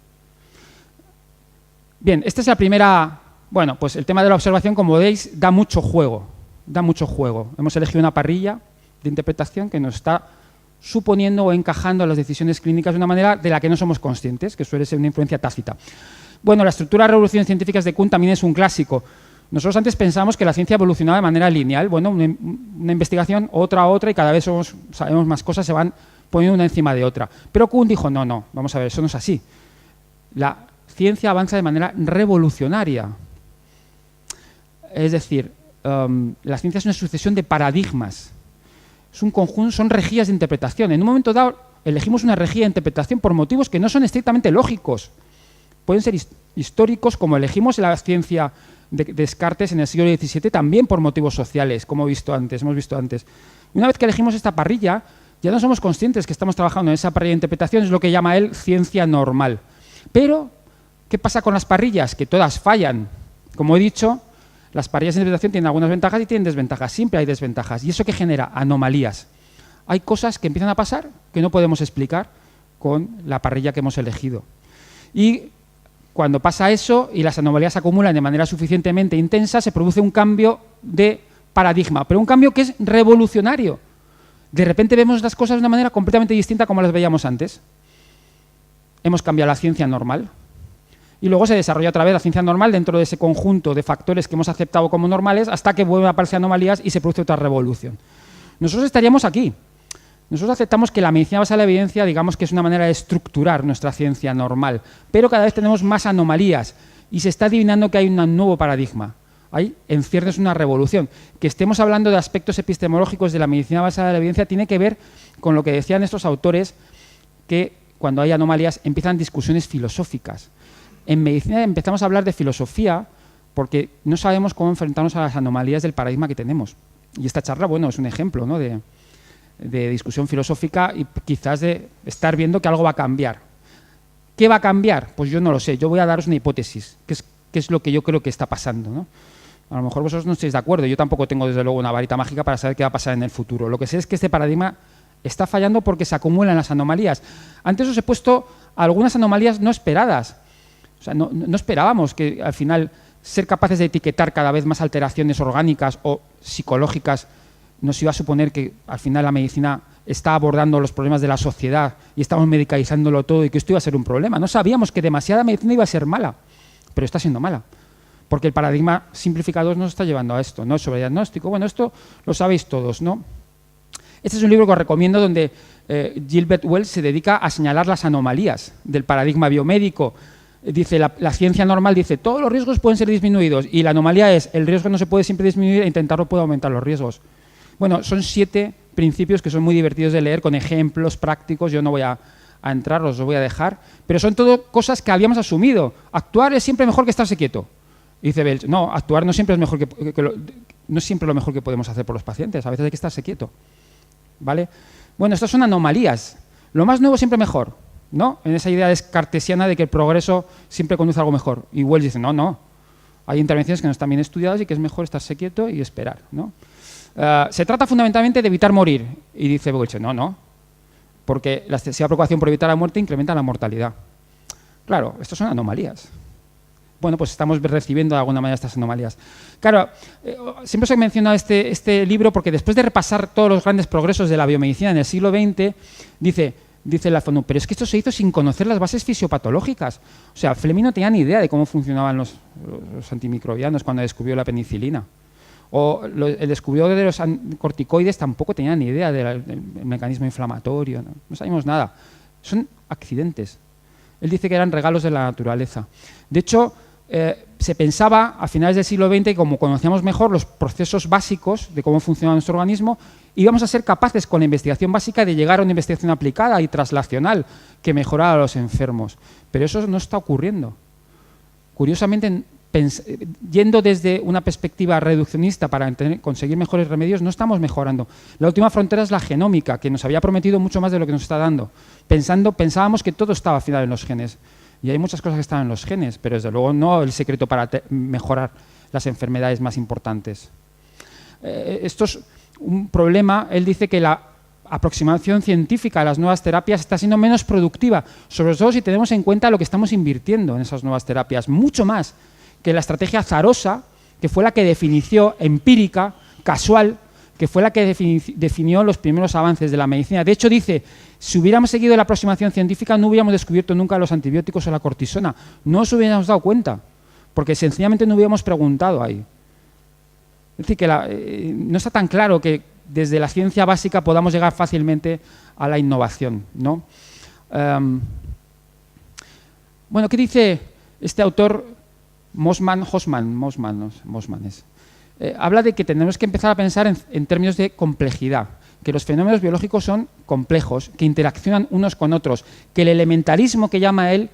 Bien, esta es la primera. Bueno, pues el tema de la observación, como veis, da mucho juego. Da mucho juego. Hemos elegido una parrilla de interpretación que nos está suponiendo o encajando las decisiones clínicas de una manera de la que no somos conscientes, que suele ser una influencia tácita. Bueno, la estructura de revoluciones científicas de Kuhn también es un clásico. Nosotros antes pensábamos que la ciencia evolucionaba de manera lineal. Bueno, una investigación, otra, y cada vez sabemos más cosas, se van poniendo una encima de otra. Pero Kuhn dijo, no, vamos a ver, eso no es así. La ciencia avanza de manera revolucionaria. Es decir, la ciencia es una sucesión de paradigmas. Es un conjunto, son rejillas de interpretación. En un momento dado elegimos una rejilla de interpretación por motivos que no son estrictamente lógicos. Pueden ser históricos, como elegimos la ciencia de Descartes en el siglo XVII, también por motivos sociales, como hemos visto antes. Una vez que elegimos esta parrilla, ya no somos conscientes que estamos trabajando en esa parrilla de interpretación, es lo que llama él ciencia normal. Pero, ¿qué pasa con las parrillas? Que todas fallan. Como he dicho, las parrillas de interpretación tienen algunas ventajas y tienen desventajas. Siempre hay desventajas. ¿Y eso qué genera? Anomalías. Hay cosas que empiezan a pasar que no podemos explicar con la parrilla que hemos elegido. Y cuando pasa eso y las anomalías se acumulan de manera suficientemente intensa, se produce un cambio de paradigma, pero un cambio que es revolucionario. De repente vemos las cosas de una manera completamente distinta como las veíamos antes. Hemos cambiado la ciencia normal. Y luego se desarrolla otra vez la ciencia normal dentro de ese conjunto de factores que hemos aceptado como normales hasta que vuelven a aparecer anomalías y se produce otra revolución. Nosotros estaríamos aquí. Nosotros aceptamos que la medicina basada en la evidencia, digamos que es una manera de estructurar nuestra ciencia normal, pero cada vez tenemos más anomalías y se está adivinando que hay un nuevo paradigma. Hay, en ciernes, una revolución. Que estemos hablando de aspectos epistemológicos de la medicina basada en la evidencia tiene que ver con lo que decían estos autores, que cuando hay anomalías empiezan discusiones filosóficas. En medicina empezamos a hablar de filosofía porque no sabemos cómo enfrentarnos a las anomalías del paradigma que tenemos. Y esta charla, bueno, es un ejemplo, ¿no?, de discusión filosófica y quizás de estar viendo que algo va a cambiar. ¿Qué va a cambiar? Pues yo no lo sé. Yo voy a daros una hipótesis, que es lo que yo creo que está pasando, ¿no? A lo mejor vosotros no estáis de acuerdo. Yo tampoco tengo, desde luego, una varita mágica para saber qué va a pasar en el futuro. Lo que sé es que este paradigma está fallando porque se acumulan las anomalías. Antes os he puesto algunas anomalías no esperadas. O sea, no esperábamos que al final ser capaces de etiquetar cada vez más alteraciones orgánicas o psicológicas nos iba a suponer que al final la medicina está abordando los problemas de la sociedad y estamos medicalizándolo todo y que esto iba a ser un problema. No sabíamos que demasiada medicina iba a ser mala, pero está siendo mala. Porque el paradigma simplificador nos está llevando a esto, ¿no? Sobre diagnóstico. Bueno, esto lo sabéis todos, ¿no? Este es un libro que os recomiendo donde Gilbert Wells se dedica a señalar las anomalías del paradigma biomédico. Dice, la ciencia normal dice, todos los riesgos pueden ser disminuidos y la anomalía es, el riesgo no se puede siempre disminuir e intentarlo puede aumentar los riesgos. Bueno, son 7 principios que son muy divertidos de leer con ejemplos prácticos. Yo no voy a entrar, os lo voy a dejar, pero son todo cosas que habíamos asumido. Actuar es siempre mejor que estarse quieto. Y dice Wells, no, actuar no siempre es mejor no es siempre lo mejor que podemos hacer por los pacientes, a veces hay que estarse quieto. ¿Vale? Bueno, estas son anomalías. Lo más nuevo siempre mejor, ¿no? En esa idea cartesiana de que el progreso siempre conduce a algo mejor. Y Wells dice, no. Hay intervenciones que no están bien estudiadas y que es mejor estarse quieto y esperar, ¿no? Se trata fundamentalmente de evitar morir. Y dice Wells, no. Porque la excesiva preocupación por evitar la muerte incrementa la mortalidad. Claro, estas son anomalías. Bueno, pues estamos recibiendo de alguna manera estas anomalías. Claro, siempre os he mencionado este libro porque después de repasar todos los grandes progresos de la biomedicina en el siglo XX, dice la FONU, pero es que esto se hizo sin conocer las bases fisiopatológicas. O sea, Fleming no tenía ni idea de cómo funcionaban los antimicrobianos cuando descubrió la penicilina. O el descubridor de los corticoides tampoco tenía ni idea del mecanismo inflamatorio. No sabíamos nada. Son accidentes. Él dice que eran regalos de la naturaleza. De hecho, se pensaba a finales del siglo XX que como conocíamos mejor los procesos básicos de cómo funciona nuestro organismo, íbamos a ser capaces con la investigación básica de llegar a una investigación aplicada y translacional que mejorara a los enfermos. Pero eso no está ocurriendo. Curiosamente, yendo desde una perspectiva reduccionista para conseguir mejores remedios, no estamos mejorando. La última frontera es la genómica, que nos había prometido mucho más de lo que nos está dando. Pensábamos que todo estaba al final en los genes. Y hay muchas cosas que están en los genes, pero desde luego no el secreto para mejorar las enfermedades más importantes. Esto es un problema. Él dice que la aproximación científica a las nuevas terapias está siendo menos productiva, sobre todo si tenemos en cuenta lo que estamos invirtiendo en esas nuevas terapias, mucho más que la estrategia azarosa, que fue la que definió, empírica, casual, que fue la que definió los primeros avances de la medicina. De hecho, dice, si hubiéramos seguido la aproximación científica no hubiéramos descubierto nunca los antibióticos o la cortisona. No os hubiéramos dado cuenta, porque sencillamente no hubiéramos preguntado ahí. Es decir, que no está tan claro que desde la ciencia básica podamos llegar fácilmente a la innovación, ¿no? Bueno, ¿qué dice este autor? Mossman es. Habla de que tenemos que empezar a pensar en términos de complejidad, que los fenómenos biológicos son complejos, que interaccionan unos con otros, que el elementarismo que llama él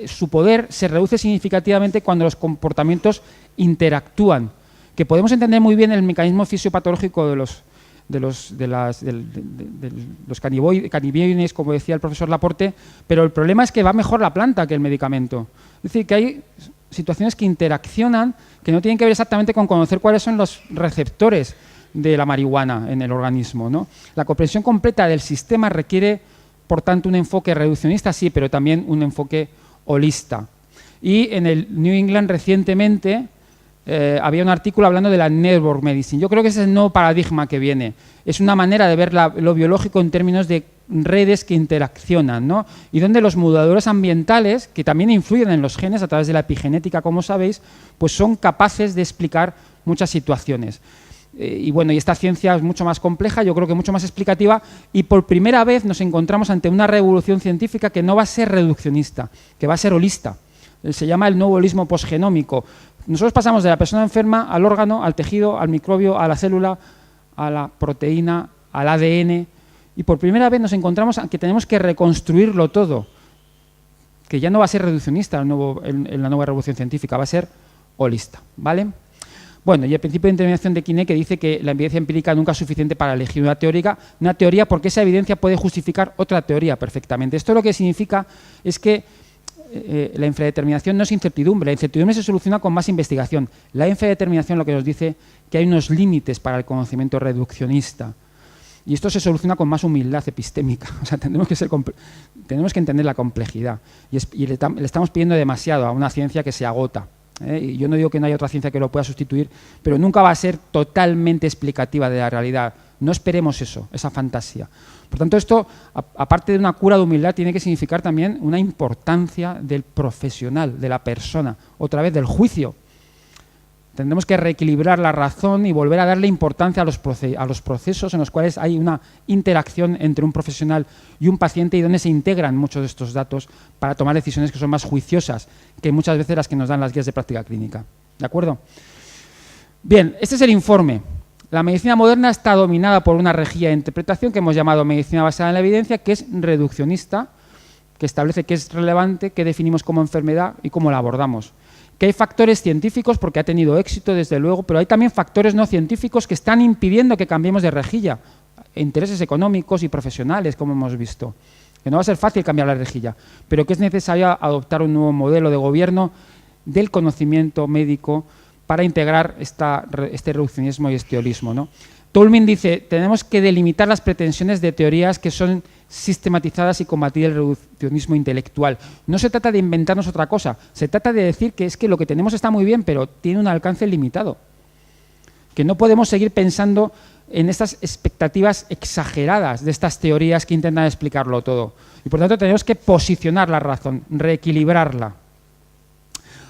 su poder se reduce significativamente cuando los comportamientos interactúan, que podemos entender muy bien el mecanismo fisiopatológico de los canibioides, como decía el profesor Laporte, pero el problema es que va mejor la planta que el medicamento. Es decir, que hay situaciones que interaccionan, que no tienen que ver exactamente con conocer cuáles son los receptores de la marihuana en el organismo, ¿no? La comprensión completa del sistema requiere, por tanto, un enfoque reduccionista, sí, pero también un enfoque holista. Y en el New England recientemente había un artículo hablando de la network medicine. Yo creo que ese es el nuevo paradigma que viene. Es una manera de ver lo biológico en términos de redes que interaccionan, ¿no? Y donde los moduladores ambientales, que también influyen en los genes a través de la epigenética, como sabéis, pues son capaces de explicar muchas situaciones. Y bueno, y esta ciencia es mucho más compleja, yo creo que mucho más explicativa, y por primera vez nos encontramos ante una revolución científica que no va a ser reduccionista, que va a ser holista. Se llama el nuevo holismo posgenómico. Nosotros pasamos de la persona enferma al órgano, al tejido, al microbio, a la célula, a la proteína, al ADN, y por primera vez nos encontramos que tenemos que reconstruirlo todo, que ya no va a ser reduccionista en la nueva revolución científica, va a ser holista, ¿vale? Bueno, y el principio de determinación de Quiné, que dice que la evidencia empírica nunca es suficiente para elegir una teoría porque esa evidencia puede justificar otra teoría perfectamente. Esto lo que significa es que la infradeterminación no es incertidumbre, la incertidumbre se soluciona con más investigación. La infradeterminación lo que nos dice que hay unos límites para el conocimiento reduccionista. Y esto se soluciona con más humildad epistémica. O sea, tenemos que entender la complejidad. Y le estamos pidiendo demasiado a una ciencia que se agota. Y yo no digo que no haya otra ciencia que lo pueda sustituir, pero nunca va a ser totalmente explicativa de la realidad. No esperemos eso, esa fantasía. Por tanto, esto, aparte de una cura de humildad, tiene que significar también una importancia del profesional, de la persona, otra vez del juicio. Tendremos que reequilibrar la razón y volver a darle importancia a los procesos en los cuales hay una interacción entre un profesional y un paciente y donde se integran muchos de estos datos para tomar decisiones que son más juiciosas que muchas veces las que nos dan las guías de práctica clínica. ¿De acuerdo? Bien, este es el informe. La medicina moderna está dominada por una rejilla de interpretación que hemos llamado medicina basada en la evidencia, que es reduccionista, que establece qué es relevante, qué definimos como enfermedad y cómo la abordamos. Que hay factores científicos porque ha tenido éxito, desde luego, pero hay también factores no científicos que están impidiendo que cambiemos de rejilla. Intereses económicos y profesionales, como hemos visto. Que no va a ser fácil cambiar la rejilla, pero que es necesario adoptar un nuevo modelo de gobierno del conocimiento médico para integrar este reduccionismo y este holismo, ¿no? Toulmin dice, tenemos que delimitar las pretensiones de teorías que son sistematizadas y combatir el reduccionismo intelectual. No se trata de inventarnos otra cosa, se trata de decir que es que lo que tenemos está muy bien, pero tiene un alcance limitado. Que no podemos seguir pensando en estas expectativas exageradas de estas teorías que intentan explicarlo todo. Y por tanto tenemos que posicionar la razón, reequilibrarla.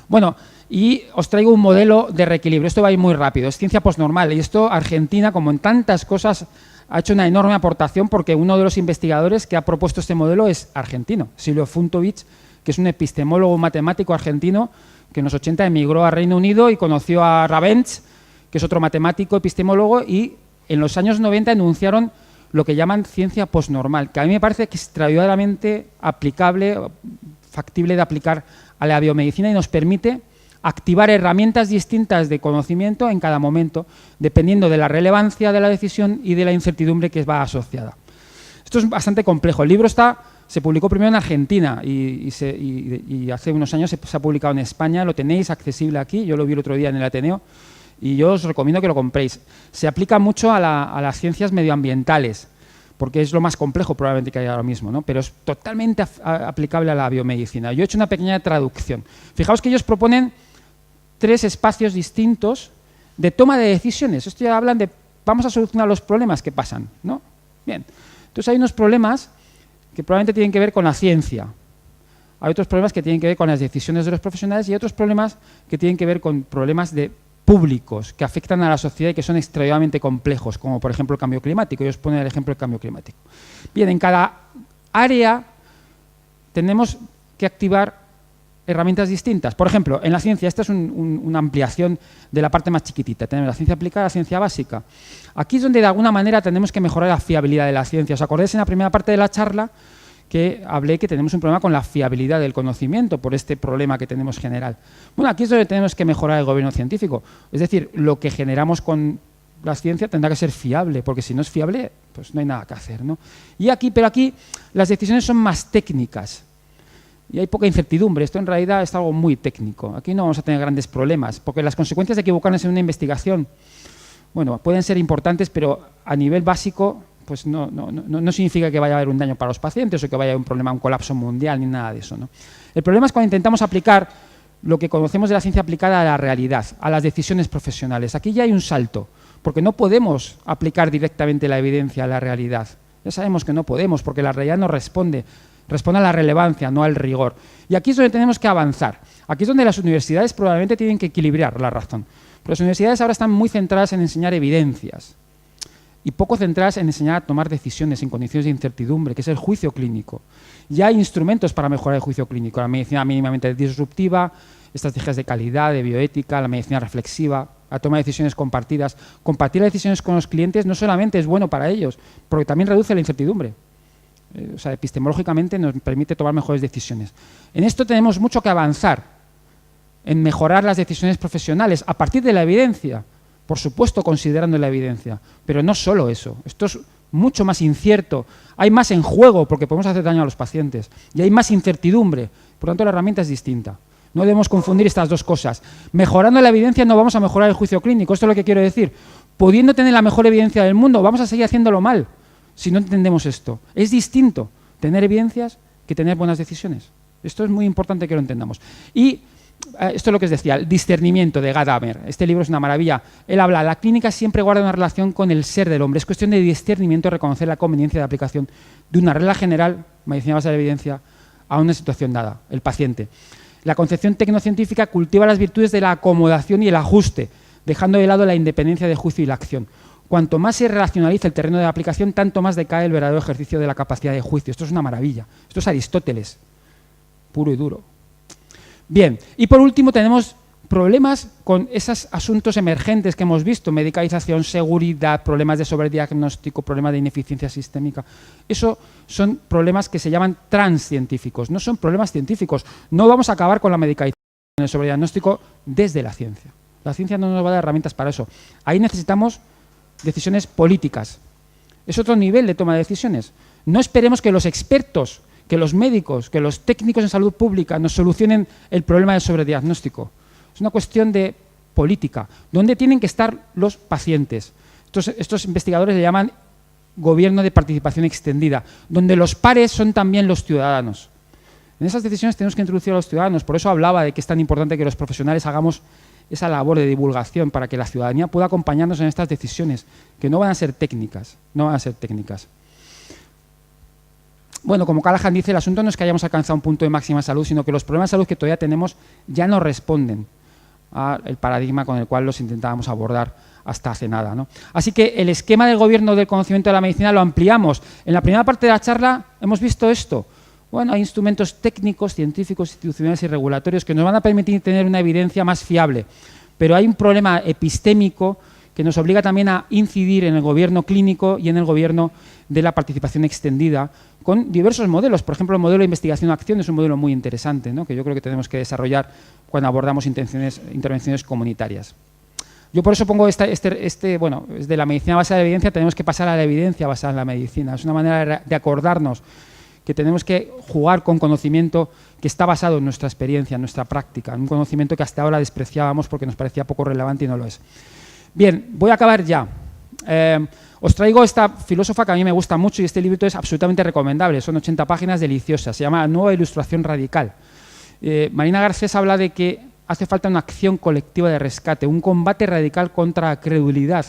Bueno, y os traigo un modelo de reequilibrio. Esto va a ir muy rápido, es ciencia postnormal. Y esto, Argentina, como en tantas cosas, ha hecho una enorme aportación porque uno de los investigadores que ha propuesto este modelo es argentino, Silvio Funtovich, que es un epistemólogo matemático argentino que en los 80 emigró a Reino Unido y conoció a Ravench, que es otro matemático epistemólogo, y en los años 90 enunciaron lo que llaman ciencia postnormal, que a mí me parece que extraordinariamente aplicable, factible de aplicar a la biomedicina y nos permite activar herramientas distintas de conocimiento en cada momento, dependiendo de la relevancia de la decisión y de la incertidumbre que va asociada. Esto es bastante complejo. El libro se publicó primero en Argentina y hace unos años se ha publicado en España. Lo tenéis accesible aquí, yo lo vi el otro día en el Ateneo y yo os recomiendo que lo compréis. Se aplica mucho a las ciencias medioambientales, porque es lo más complejo probablemente que hay ahora mismo, ¿no? Pero es totalmente aplicable a la biomedicina. Yo he hecho una pequeña traducción. Fijaos que ellos proponen 3 espacios distintos de toma de decisiones. Esto ya hablan de vamos a solucionar los problemas que pasan, ¿no? Bien. Entonces hay unos problemas que probablemente tienen que ver con la ciencia. Hay otros problemas que tienen que ver con las decisiones de los profesionales y otros problemas que tienen que ver con problemas de públicos que afectan a la sociedad y que son extremadamente complejos, como por ejemplo el cambio climático. Ellos ponen el ejemplo del cambio climático. Bien, en cada área tenemos que activar herramientas distintas. Por ejemplo, en la ciencia, esta es una ampliación de la parte más chiquitita. Tenemos la ciencia aplicada, la ciencia básica. Aquí es donde de alguna manera tenemos que mejorar la fiabilidad de la ciencia. ¿Os acordáis en la primera parte de la charla que hablé que tenemos un problema con la fiabilidad del conocimiento por este problema que tenemos general? Bueno, aquí es donde tenemos que mejorar el gobierno científico. Es decir, lo que generamos con la ciencia tendrá que ser fiable, porque si no es fiable, pues no hay nada que hacer, ¿no? Pero aquí las decisiones son más técnicas. Y hay poca incertidumbre. Esto en realidad es algo muy técnico. Aquí no vamos a tener grandes problemas, porque las consecuencias de equivocarnos en una investigación, bueno, pueden ser importantes, pero a nivel básico, pues no significa que vaya a haber un daño para los pacientes o que vaya a haber un problema, un colapso mundial, ni nada de eso, ¿no? El problema es cuando intentamos aplicar lo que conocemos de la ciencia aplicada a la realidad, a las decisiones profesionales. Aquí ya hay un salto, porque no podemos aplicar directamente la evidencia a la realidad. Ya sabemos que no podemos, porque la realidad no responde a la relevancia, no al rigor. Y aquí es donde tenemos que avanzar. Aquí es donde las universidades probablemente tienen que equilibrar la razón. Pero las universidades ahora están muy centradas en enseñar evidencias y poco centradas en enseñar a tomar decisiones en condiciones de incertidumbre, que es el juicio clínico. Ya hay instrumentos para mejorar el juicio clínico, la medicina mínimamente disruptiva, estrategias de calidad, de bioética, la medicina reflexiva, la toma de decisiones compartidas. Compartir las decisiones con los clientes no solamente es bueno para ellos, porque también reduce la incertidumbre. O sea, epistemológicamente nos permite tomar mejores decisiones. En esto tenemos mucho que avanzar, en mejorar las decisiones profesionales a partir de la evidencia, por supuesto considerando la evidencia, pero no solo eso, esto es mucho más incierto, hay más en juego porque podemos hacer daño a los pacientes y hay más incertidumbre, por lo tanto la herramienta es distinta. No debemos confundir estas dos cosas. Mejorando la evidencia no vamos a mejorar el juicio clínico, esto es lo que quiero decir. Pudiendo tener la mejor evidencia del mundo, vamos a seguir haciéndolo mal si no entendemos esto. Es distinto tener evidencias que tener buenas decisiones. Esto es muy importante que lo entendamos. Y esto es lo que os decía, el discernimiento de Gadamer. Este libro es una maravilla. Él habla, la clínica siempre guarda una relación con el ser del hombre. Es cuestión de discernimiento, reconocer la conveniencia de aplicación de una regla general, medicina basada en evidencia, a una situación dada, el paciente. La concepción tecnocientífica cultiva las virtudes de la acomodación y el ajuste, dejando de lado la independencia de juicio y la acción. Cuanto más se racionaliza el terreno de aplicación, tanto más decae el verdadero ejercicio de la capacidad de juicio. Esto es una maravilla. Esto es Aristóteles, puro y duro. Bien, y por último tenemos problemas con esos asuntos emergentes que hemos visto, medicalización, seguridad, problemas de sobrediagnóstico, problemas de ineficiencia sistémica. Eso son problemas que se llaman transcientíficos, no son problemas científicos. No vamos a acabar con la medicalización y el sobrediagnóstico desde la ciencia. La ciencia no nos va a dar herramientas para eso. Ahí necesitamos decisiones políticas. Es otro nivel de toma de decisiones. No esperemos que los expertos, que los médicos, que los técnicos en salud pública nos solucionen el problema del sobrediagnóstico. Es una cuestión de política. ¿Dónde tienen que estar los pacientes? Estos investigadores le llaman gobierno de participación extendida, donde los pares son también los ciudadanos. En esas decisiones tenemos que introducir a los ciudadanos. Por eso hablaba de que es tan importante que los profesionales hagamos esa labor de divulgación para que la ciudadanía pueda acompañarnos en estas decisiones, que no van a ser técnicas, no van a ser técnicas. Bueno, como Callahan dice, el asunto no es que hayamos alcanzado un punto de máxima salud, sino que los problemas de salud que todavía tenemos ya no responden al paradigma con el cual los intentábamos abordar hasta hace nada, ¿no? Así que el esquema del gobierno del conocimiento de la medicina lo ampliamos. En la primera parte de la charla hemos visto esto. Bueno, hay instrumentos técnicos, científicos, institucionales y regulatorios que nos van a permitir tener una evidencia más fiable, pero hay un problema epistémico que nos obliga también a incidir en el gobierno clínico y en el gobierno de la participación extendida con diversos modelos. Por ejemplo, el modelo de investigación-acción es un modelo muy interesante, ¿no?, que yo creo que tenemos que desarrollar cuando abordamos intervenciones comunitarias. Yo por eso pongo bueno, desde la medicina basada en evidencia tenemos que pasar a la evidencia basada en la medicina. Es una manera de acordarnos que tenemos que jugar con conocimiento que está basado en nuestra experiencia, en nuestra práctica, en un conocimiento que hasta ahora despreciábamos porque nos parecía poco relevante y no lo es. Bien, voy a acabar ya. Os traigo esta filósofa que a mí me gusta mucho y este libro es absolutamente recomendable. Son 80 páginas deliciosas. Se llama Nueva Ilustración Radical. Marina Garcés habla de que hace falta una acción colectiva de rescate, un combate radical contra la credulidad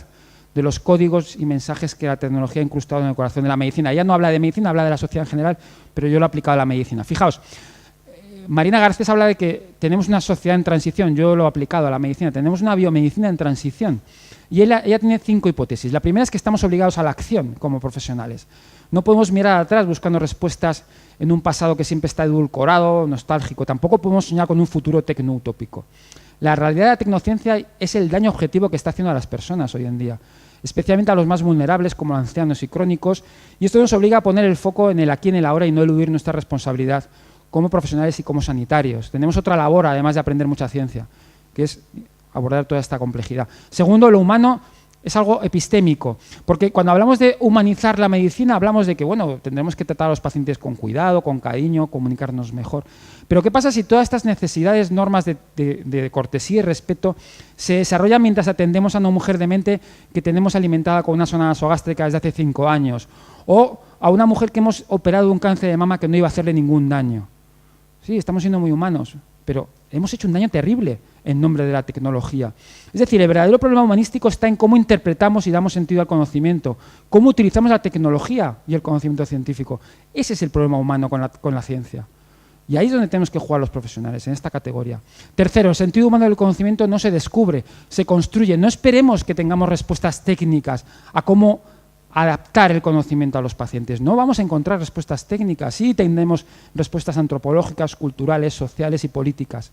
de los códigos y mensajes que la tecnología ha incrustado en el corazón de la medicina. Ella no habla de medicina, habla de la sociedad en general, pero yo lo he aplicado a la medicina. Fijaos, Marina Garcés habla de que tenemos una sociedad en transición, yo lo he aplicado a la medicina, tenemos una biomedicina en transición. Y ella tiene 5 hipótesis. La primera es que estamos obligados a la acción como profesionales. No podemos mirar atrás buscando respuestas en un pasado que siempre está edulcorado, nostálgico. Tampoco podemos soñar con un futuro tecnoutópico. La realidad de la tecnociencia es el daño objetivo que está haciendo a las personas hoy en día, especialmente a los más vulnerables como ancianos y crónicos, y esto nos obliga a poner el foco en el aquí y en el ahora y no eludir nuestra responsabilidad como profesionales y como sanitarios. Tenemos otra labor, además de aprender mucha ciencia, que es abordar toda esta complejidad. Segundo, lo humano es algo epistémico, porque cuando hablamos de humanizar la medicina, hablamos de que, bueno, tendremos que tratar a los pacientes con cuidado, con cariño, comunicarnos mejor. Pero ¿qué pasa si todas estas necesidades, normas de cortesía y respeto se desarrollan mientras atendemos a una mujer demente que tenemos alimentada con una sonda nasogástrica desde hace 5 años? O a una mujer que hemos operado un cáncer de mama que no iba a hacerle ningún daño. Sí, estamos siendo muy humanos, pero hemos hecho un daño terrible en nombre de la tecnología. Es decir, el verdadero problema humanístico está en cómo interpretamos y damos sentido al conocimiento, cómo utilizamos la tecnología y el conocimiento científico. Ese es el problema humano con la ciencia. Y ahí es donde tenemos que jugar los profesionales, en esta categoría. Tercero, el sentido humano del conocimiento no se descubre, se construye. No esperemos que tengamos respuestas técnicas a cómo adaptar el conocimiento a los pacientes. No vamos a encontrar respuestas técnicas, sí tendremos respuestas antropológicas, culturales, sociales y políticas.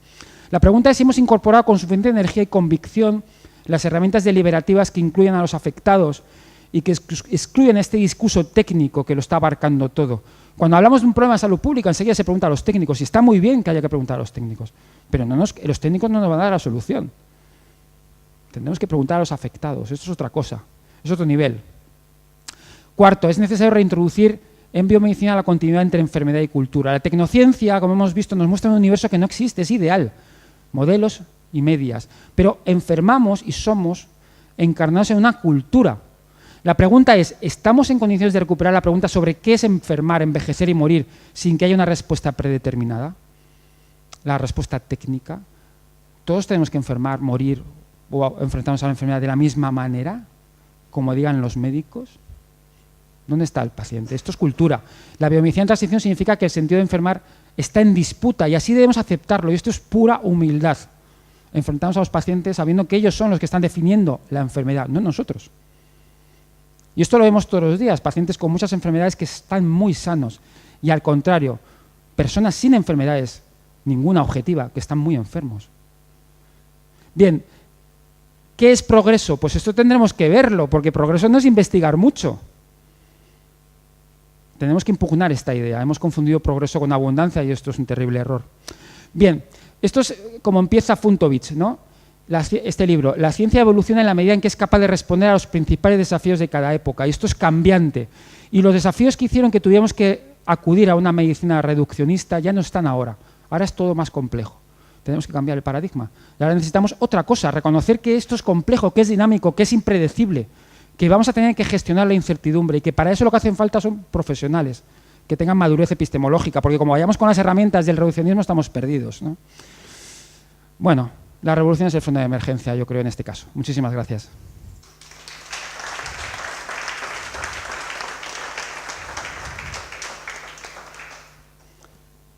La pregunta es si hemos incorporado con suficiente energía y convicción las herramientas deliberativas que incluyen a los afectados y que excluyen este discurso técnico que lo está abarcando todo. Cuando hablamos de un problema de salud pública, enseguida se pregunta a los técnicos, y está muy bien que haya que preguntar a los técnicos, pero los técnicos no nos van a dar la solución. Tendremos que preguntar a los afectados, esto es otra cosa, es otro nivel. Cuarto, es necesario reintroducir en biomedicina la continuidad entre enfermedad y cultura. La tecnociencia, como hemos visto, nos muestra un universo que no existe, es ideal, modelos y medias, pero enfermamos y somos encarnados en una cultura. La pregunta es, ¿estamos en condiciones de recuperar la pregunta sobre qué es enfermar, envejecer y morir sin que haya una respuesta predeterminada? La respuesta técnica. ¿Todos tenemos que enfermar, morir o enfrentarnos a la enfermedad de la misma manera, como digan los médicos? ¿Dónde está el paciente? Esto es cultura. La biomedicina en transición significa que el sentido de enfermar está en disputa y así debemos aceptarlo. Y esto es pura humildad. Enfrentamos a los pacientes sabiendo que ellos son los que están definiendo la enfermedad, no nosotros. Y esto lo vemos todos los días, pacientes con muchas enfermedades que están muy sanos y al contrario, personas sin enfermedades, ninguna objetiva, que están muy enfermos. Bien, ¿qué es progreso? Pues esto tendremos que verlo, porque progreso no es investigar mucho. Tenemos que impugnar esta idea. Hemos confundido progreso con abundancia y esto es un terrible error. Bien, esto es como empieza Funtovich, ¿no? Este libro. La ciencia evoluciona en la medida en que es capaz de responder a los principales desafíos de cada época. Y esto es cambiante. Y los desafíos que hicieron que tuviéramos que acudir a una medicina reduccionista ya no están ahora. Ahora es todo más complejo. Tenemos que cambiar el paradigma. Y ahora necesitamos otra cosa, reconocer que esto es complejo, que es dinámico, que es impredecible, que vamos a tener que gestionar la incertidumbre y que para eso lo que hacen falta son profesionales que tengan madurez epistemológica, porque como vayamos con las herramientas del reduccionismo estamos perdidos, ¿no? Bueno, la revolución es el fondo de emergencia, yo creo, en este caso. Muchísimas gracias.